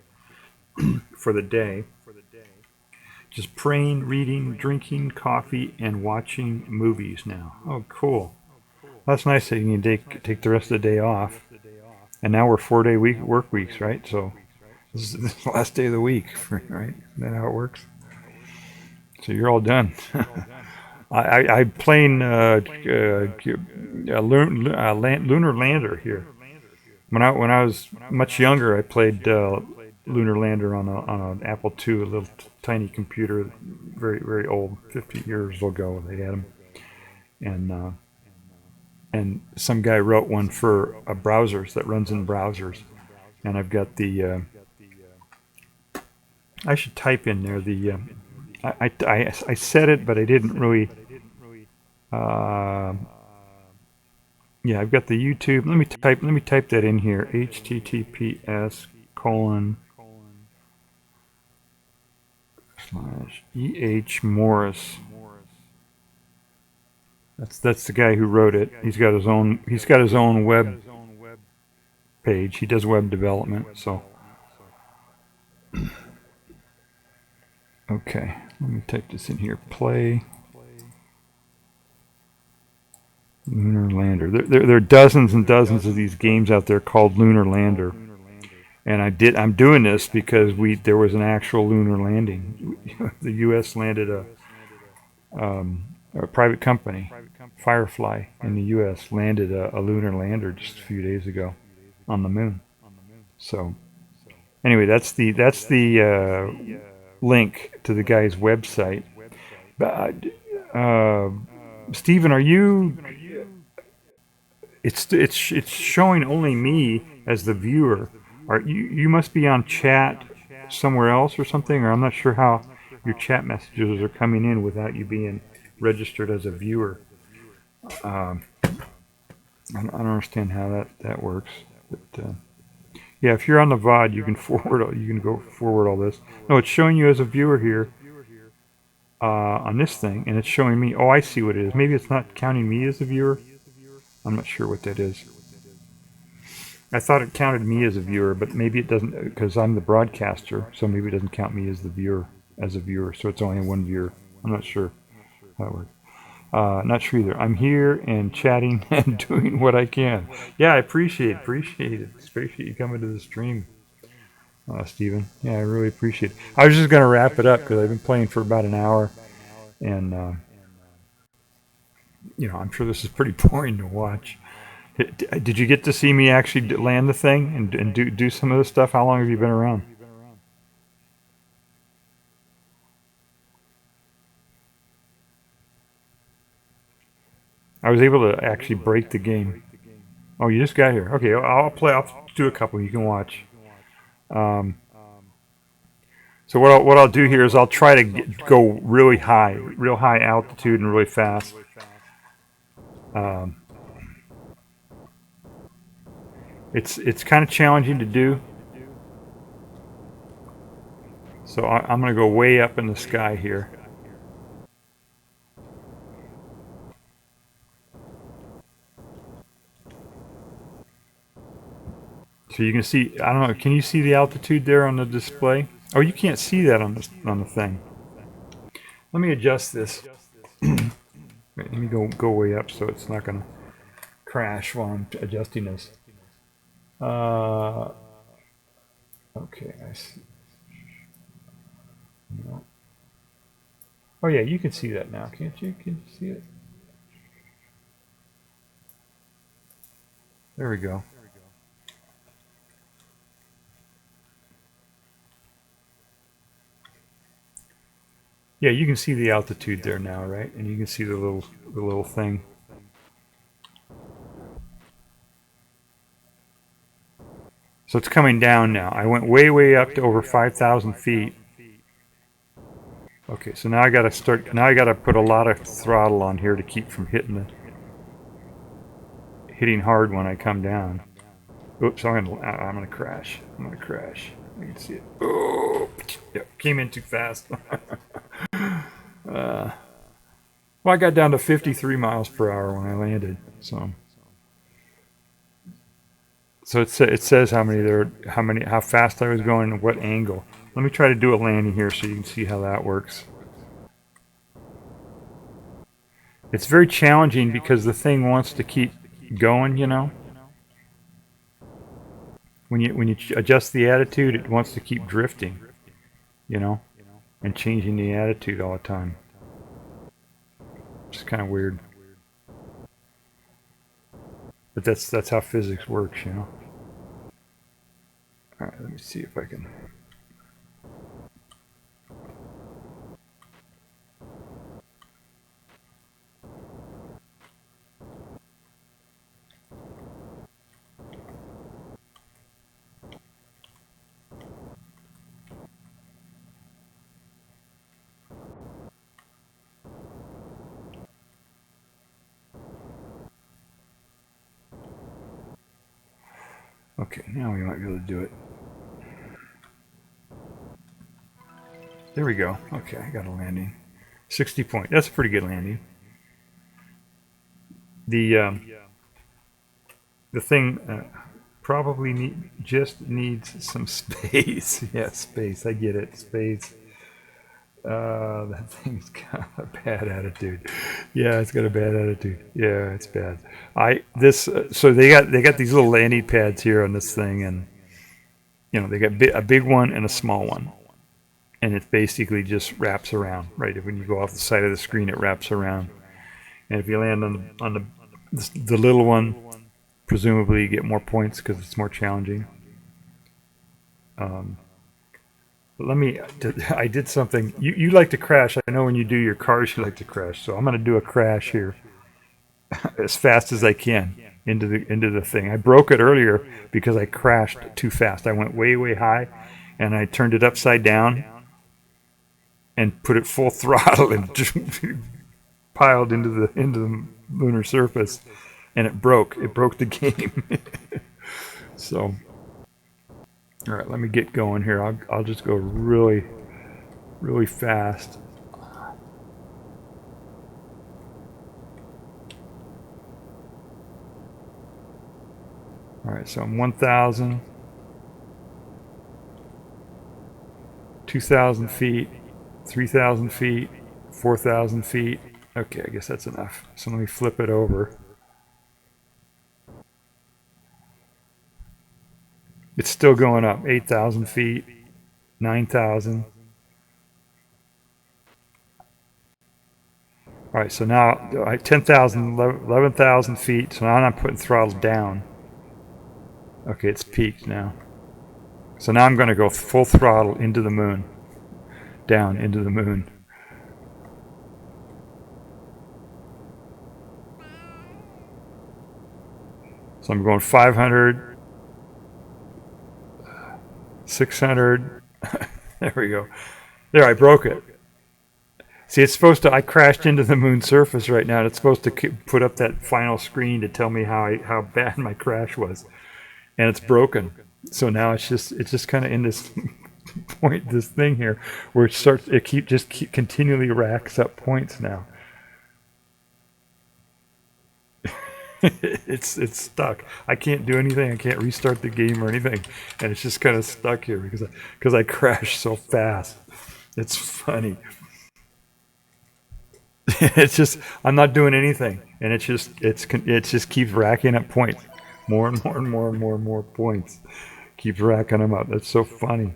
For the day, just praying, reading, drinking coffee, and watching movies now. Oh, cool. That's nice that you can take the rest of the day off. And now we're 4-day work weeks, right? So this is the last day of the week, right? Isn't that how it works? So you're all done. I'm playing Lunar Lander here. When I was much younger, I played Lunar Lander on an Apple II, a little tiny computer, very very old, 50 years ago they had them, and some guy wrote one for browsers that runs in browsers, and I've got the. I should type in there the. I said it, but I didn't really. Yeah, I've got the YouTube. Let me type that in here. https:// Morris. That's the guy who wrote it. He's got his own web page. He does web development. So okay, let me type this in here. Play Lunar Lander. There are dozens and dozens of these games out there called Lunar Lander, and I'm doing this because there was an actual lunar landing. The U.S. landed a private company, Firefly in the U.S. landed a lunar lander just a few days ago on the moon. So anyway, that's the link to the guy's website. But Stephen, are you? It's showing only me as the viewer. You must be on chat somewhere else or something, or I'm not sure how your chat messages are coming in without you being registered as a viewer. I don't understand how that works. But Yeah, if you're on the VOD, you can you can go forward all this. No, it's showing you as a viewer here on this thing, and it's showing me. Oh, I see what it is. Maybe it's not counting me as a viewer. I'm not sure what that is. I thought it counted me as a viewer, but maybe it doesn't because I'm the broadcaster. So maybe it doesn't count me as the viewer So it's only one viewer. I'm not sure how it works. Not sure either. I'm here and chatting and doing what I can. Yeah, I appreciate it. Appreciate you coming to the stream, Stephen. Yeah, I really appreciate it. I was just going to wrap it up because I've been playing for about an hour, and I'm sure this is pretty boring to watch. Did you get to see me actually land the thing and do some of this stuff? How long have you been around? I was able to actually break the game. Oh, you just got here. Okay, I'll do a couple. You can watch. So what I'll do here is I'll try to go real high altitude and really fast. It's kind of challenging to do. So I'm going to go way up in the sky here. So you can see, I don't know, can you see the altitude there on the display? Oh, you can't see that on the thing. Let me adjust this. Wait, let me go way up so it's not going to crash while I'm adjusting this. Okay, I see. No. Oh yeah, you can see that now, can't you? Can you see it? There we go. Yeah, you can see the altitude there now, right? And you can see the little thing. So it's coming down now. I went way up to over 5,000 feet. Okay, so now I got to put a lot of throttle on here to keep from hitting hard when I come down. Oops, I'm gonna crash. You can see it. Oh, yep, came in too fast. Well, I got down to 53 miles per hour when I landed. So it says how fast I was going and what angle. Let me try to do a landing here so you can see how that works. It's very challenging because the thing wants to keep going, When you adjust the attitude, it wants to keep drifting, and changing the attitude all the time. It's kind of weird. But that's how physics works, All right, let me see if I can. Okay, now we might be able to do it. There we go. Okay, I got a landing. 60 point. That's a pretty good landing. The thing probably just needs some space. Yeah, space. I get it. Space. That thing's got a bad attitude. Yeah, it's got a bad attitude. Yeah, it's bad. So they got these little landing pads here on this thing, and they got a big one and a small one, and it basically just wraps around. Right, when you go off the side of the screen, it wraps around, and if you land on the little one, presumably you get more points because it's more challenging. I did something. You like to crash. I know when you do your cars, you like to crash. So I'm going to do a crash here as fast as I can into the thing. I broke it earlier because I crashed too fast. I went way high, and I turned it upside down and put it full throttle and piled into the lunar surface, and it broke. It broke the game. So All right, let me get going here. I'll just go really, really fast. All right, so I'm 1,000, 2,000 feet, 3,000 feet, 4,000 feet. Okay, I guess that's enough. So let me flip it over. It's still going up. 8,000 feet, 9,000. All right, so now 10,000, 11,000 feet. So now I'm putting throttle down. Okay, it's peaked now. So now I'm going to go full throttle into the moon. Down into the moon. So I'm going 500, 600. There we go. There, I broke it. See, it's supposed to, I crashed into the moon surface right now. And it's supposed to put up that final screen to tell me how bad my crash was. And it's broken. So now it's just kind of in this point, this thing here, where it continually racks up points now. It's stuck. I can't do anything. I can't restart the game or anything, and it's just kind of stuck here because I crashed so fast. It's funny. It's just I'm not doing anything, and it just keeps racking up points, more and more and more and more and more points. Keeps racking them up. That's so funny.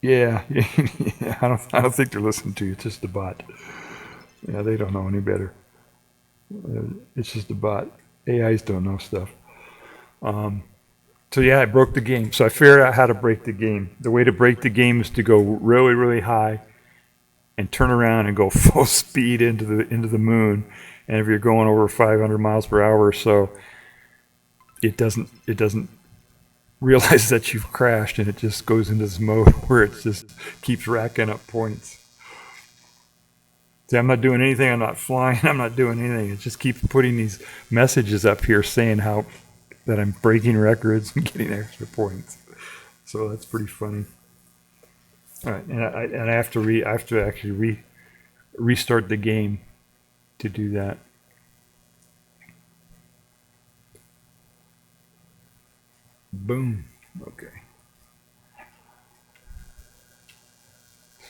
Yeah, yeah. I don't think they're listening to you. It's just a bot. Yeah, they don't know any better. It's just a bot. AIs don't know stuff. So yeah, I broke the game. So I figured out how to break the game. The way to break the game is to go really, really high and turn around and go full speed into the moon. And if you're going over 500 miles per hour or so, it doesn't realize that you've crashed, and it just goes into this mode where it just keeps racking up points. See, I'm not doing anything. I'm not flying. I'm not doing anything. It just keeps putting these messages up here saying that I'm breaking records and getting extra points. So that's pretty funny. All right, and I have to actually restart the game to do that. Boom. Okay.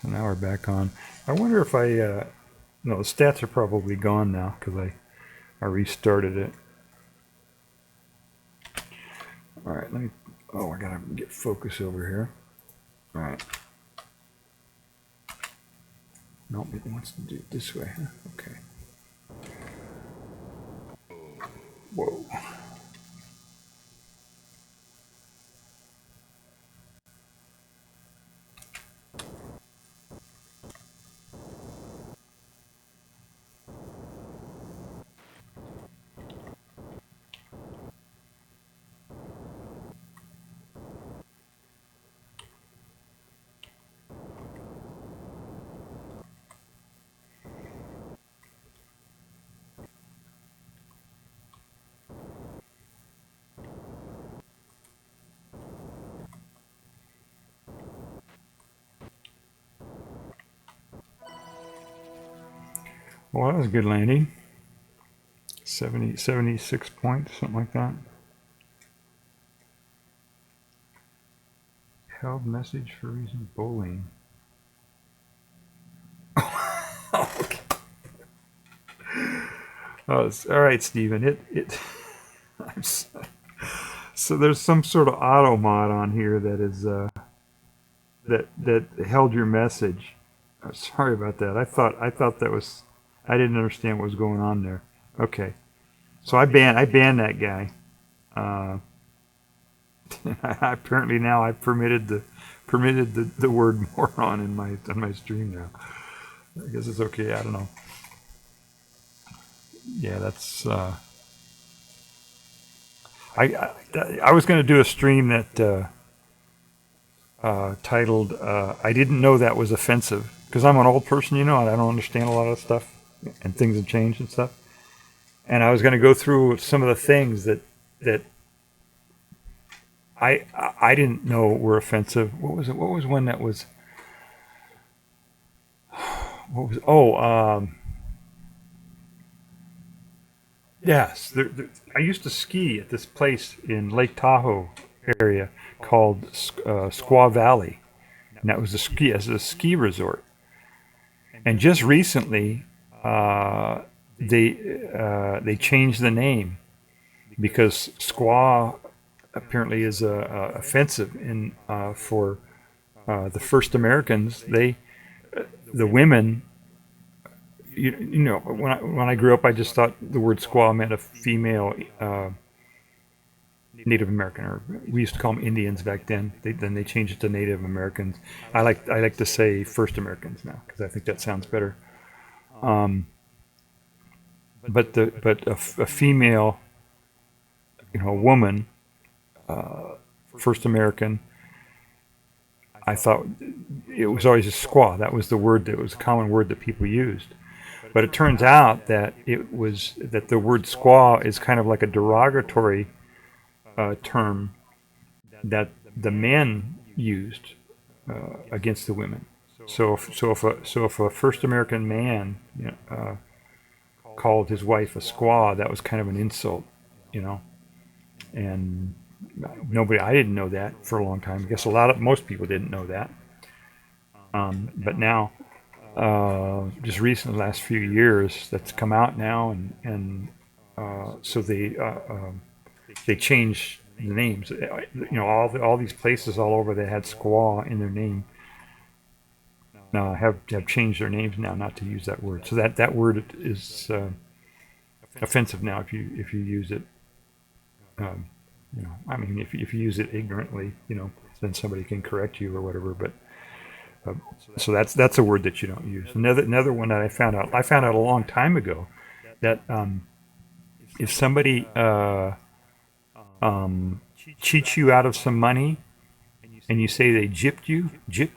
So now we're back on. I wonder if no, the stats are probably gone now because I restarted it. All right, I gotta get focus over here. All right. Nope, it wants to do it this way. Huh? Okay. Whoa. Well, that was a good landing. 76 points, something like that. Held message for reason bowling. Okay. Oh, all right, Stephen. So there's some sort of auto mod on here that is that held your message. Oh, sorry about that. I thought that was. I didn't understand what was going on there. Okay, so I banned that guy. Apparently now I've permitted the word moron in my stream now. I guess it's okay. I don't know. Yeah, that's. I was going to do a stream that titled "I Didn't Know That Was Offensive," because I'm an old person, and I don't understand a lot of stuff, and things have changed and stuff. And I was going to go through some of the things that I didn't know were offensive. What was it? What was one that was? What was? Yes. I used to ski at this place in Lake Tahoe area called Squaw Valley, and that was a ski resort. And just recently, they changed the name because squaw apparently is offensive for the first Americans. The women, when I grew up, I just thought the word squaw meant a female Native American, or we used to call them Indians back then. Then they changed it to Native Americans. I like to say first Americans now because I think that sounds better. But a female, a woman, first American, I thought it was always a squaw. That was the word that was a common word that people used. But it turns out that the word squaw is kind of like a derogatory term that the men used against the women. So if a first American man called his wife a squaw, that was kind of an insult, and I didn't know that for a long time. I guess most people didn't know that. But now, just recently, the last few years, that's come out now, and so they changed the names. All these places all over that had squaw in their name have changed their names now not to use that word. So that word is offensive now if you use it. If you use it ignorantly, then somebody can correct you or whatever. But so that's a word that you don't use. Another one that I found out a long time ago, that if somebody cheats you out of some money, and you say they gypped you, gyp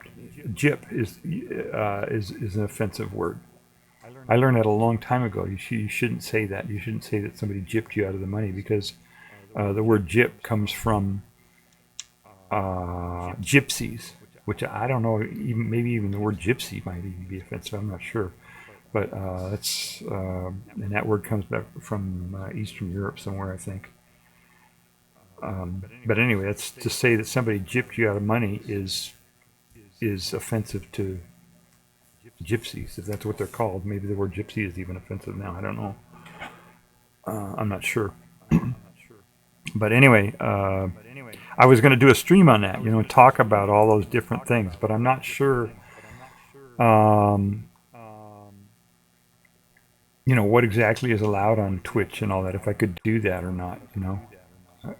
is an offensive word. I learned that a long time ago. You shouldn't say that. You shouldn't say that somebody gypped you out of the money, because the word gyp comes from gypsies, which I don't know. Maybe even the word gypsy might even be offensive. I'm not sure, but and that word comes back from Eastern Europe somewhere, I think. But anyway, that's to say that somebody gypped you out of money is offensive to gypsies, if that's what they're called. Maybe the word gypsy is even offensive now. I don't know. I'm not sure. But anyway, I was going to do a stream on that, talk about all those different things, but I'm not sure, what exactly is allowed on Twitch and all that, if I could do that or not,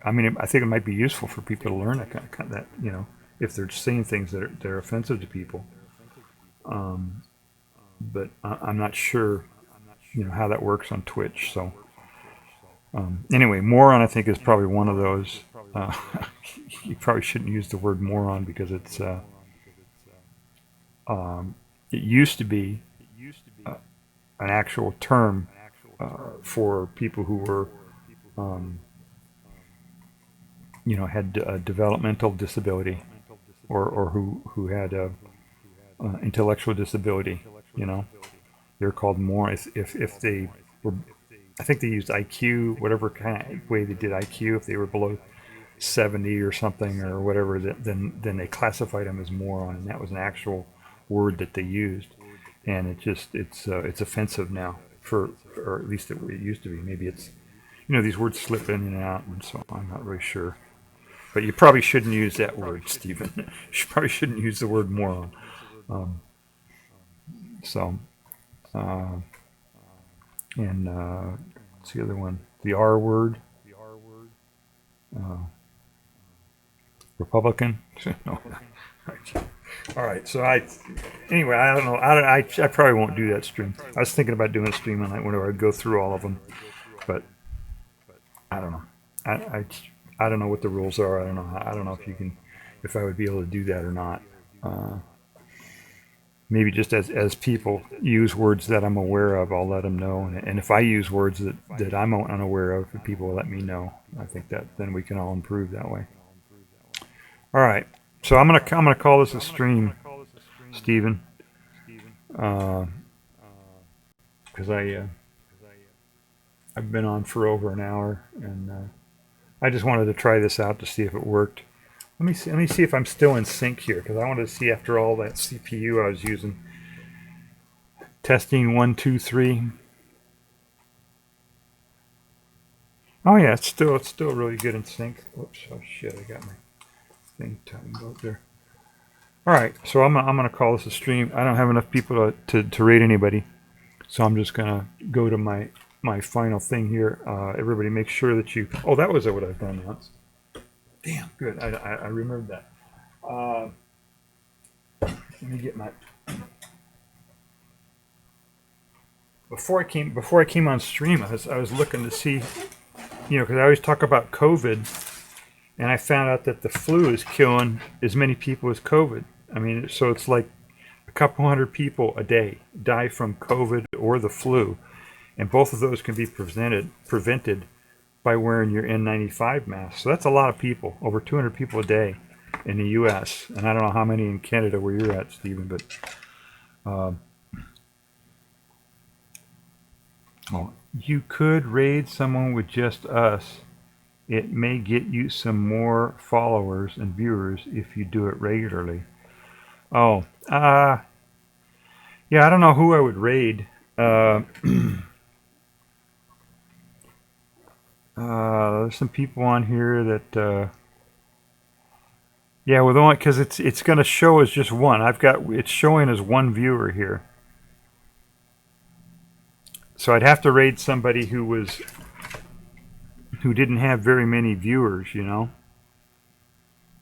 I mean, I think it might be useful for people to learn that, if they're saying things that are offensive to people. But I'm not sure, how that works on Twitch. So anyway, moron, I think, is probably one of those. You probably shouldn't use the word moron, because it's it used to be an actual term for people who were had a developmental disability, or who had a intellectual disability. They're called more if they were. I think they used IQ, whatever kind of way they did IQ. If they were below 70 or something or whatever, then they classified them as moron, and that was an actual word that they used. And it's offensive now, or at least it used to be. Maybe it's these words slip in and out, and so I'm not really sure. But you probably shouldn't use that word, Stephen. You probably shouldn't use the word moron. And what's the other one? The R word. Republican. No. All right. So anyway, I don't know. I probably won't do that stream. I was thinking about doing a stream on that whenever I'd go through all of them, but I don't know. I don't know what the rules are. I don't know if you can if I would be able to do that or not. Maybe just as people use words that I'm aware of, I'll let them know. And if I use words that I'm unaware of, people will let me know. I think that then we can all improve that way. All right. So I'm gonna call this a stream, Stephen, because I've been on for over an hour, and I just wanted to try this out to see if it worked. Let me see if I'm still in sync here, because I wanted to see after all that CPU I was using. Testing 1, 2, 3. Oh yeah, it's still really good in sync. Oops, oh shit, I got my thing timed up there. All right, so I'm gonna call this a stream. I don't have enough people to rate anybody, so I'm just gonna go to my final thing here. Everybody, make sure that you. Oh, that was what I've done once. Damn, good. I remembered that. Let me get my. Before I came on stream, I was looking to see, because I always talk about COVID, and I found out that the flu is killing as many people as COVID. I mean, so it's like a couple hundred people a day die from COVID or the flu, and both of those can be prevented by wearing your N95 mask. So that's a lot of people, over 200 people a day in the U.S. And I don't know how many in Canada where you're at, Stephen, but you could raid someone with just us. It may get you some more followers and viewers if you do it regularly. Yeah, I don't know who I would raid. There's some people on here that, yeah, with only because it's going to show as just one. It's showing as one viewer here. So I'd have to raid somebody who didn't have very many viewers, And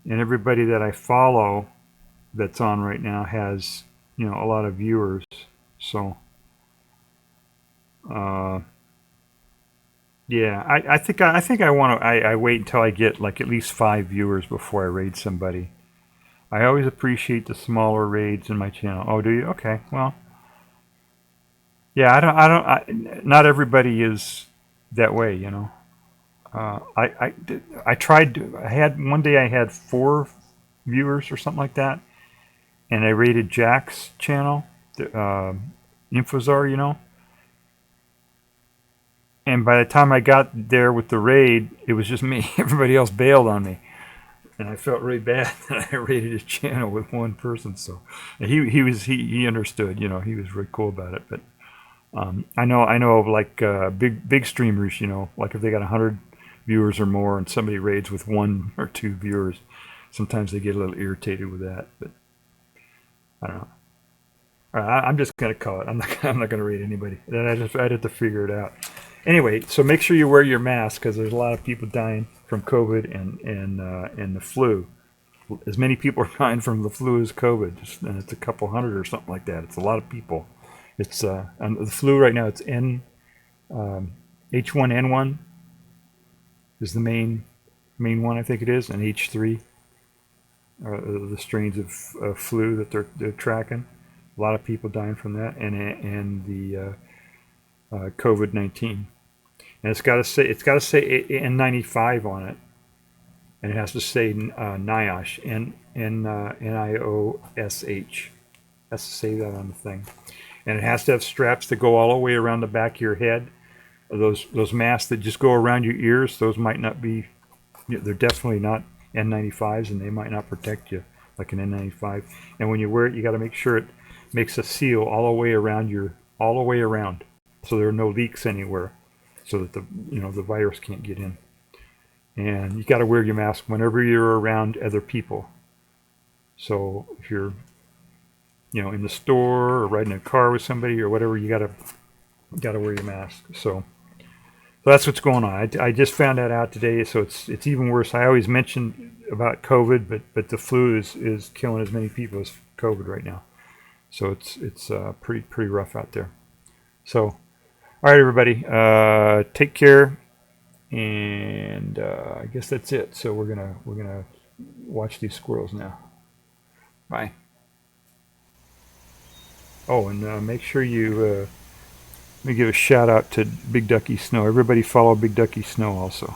everybody that I follow that's on right now has, a lot of viewers. So, yeah, I think I want to. I wait until I get like at least 5 viewers before I raid somebody. I always appreciate the smaller raids in my channel. Oh, do you? Okay, well, yeah, not everybody is that way, I tried. One day I had 4 viewers or something like that, and I raided Jack's channel, Infozar, And by the time I got there with the raid, it was just me. Everybody else bailed on me, and I felt really bad that I raided his channel with one person. So he understood. He was really cool about it. But I know of like big streamers. Like if they got 100 viewers or more, and somebody raids with 1 or 2 viewers, sometimes they get a little irritated with that. But I don't know. All right, I'm just gonna call it. I'm not gonna raid anybody. Then I had to figure it out. Anyway, so make sure you wear your mask because there's a lot of people dying from COVID and the flu. As many people are dying from the flu as COVID, and it's a couple hundred or something like that. It's a lot of people. It's and the flu right now. It's H1N1 is the main one, I think it is, and H3 are the strains of flu that they're tracking. A lot of people dying from that, and the COVID-19. And it's got to say N95 on it, and it has to say NIOSH, N-I-O-S-H. Has to say that on the thing, and it has to have straps that go all the way around the back of your head. Those masks that just go around your ears, those might not be. They're definitely not N95s, and they might not protect you like an N95. And when you wear it, you got to make sure it makes a seal all the way around so there are no leaks anywhere, so that the virus can't get in. And you got to wear your mask whenever you're around other people. So if you're in the store or riding in a car with somebody or whatever, you got to wear your mask. So that's what's going on. I just found that out today, so it's even worse. I always mention about COVID, but the flu is killing as many people as COVID right now. So it's pretty rough out there. So, all right, everybody, take care, and I guess that's it. So we're gonna watch these squirrels now. Bye. Oh, and make sure you let me give a shout out to Big Ducky Snow. Everybody follow Big Ducky Snow also.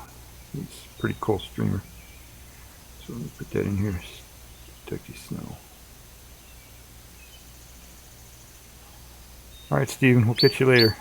He's a pretty cool streamer. So let me put that in here. Ducky Snow. All right, Steven, we'll catch you later.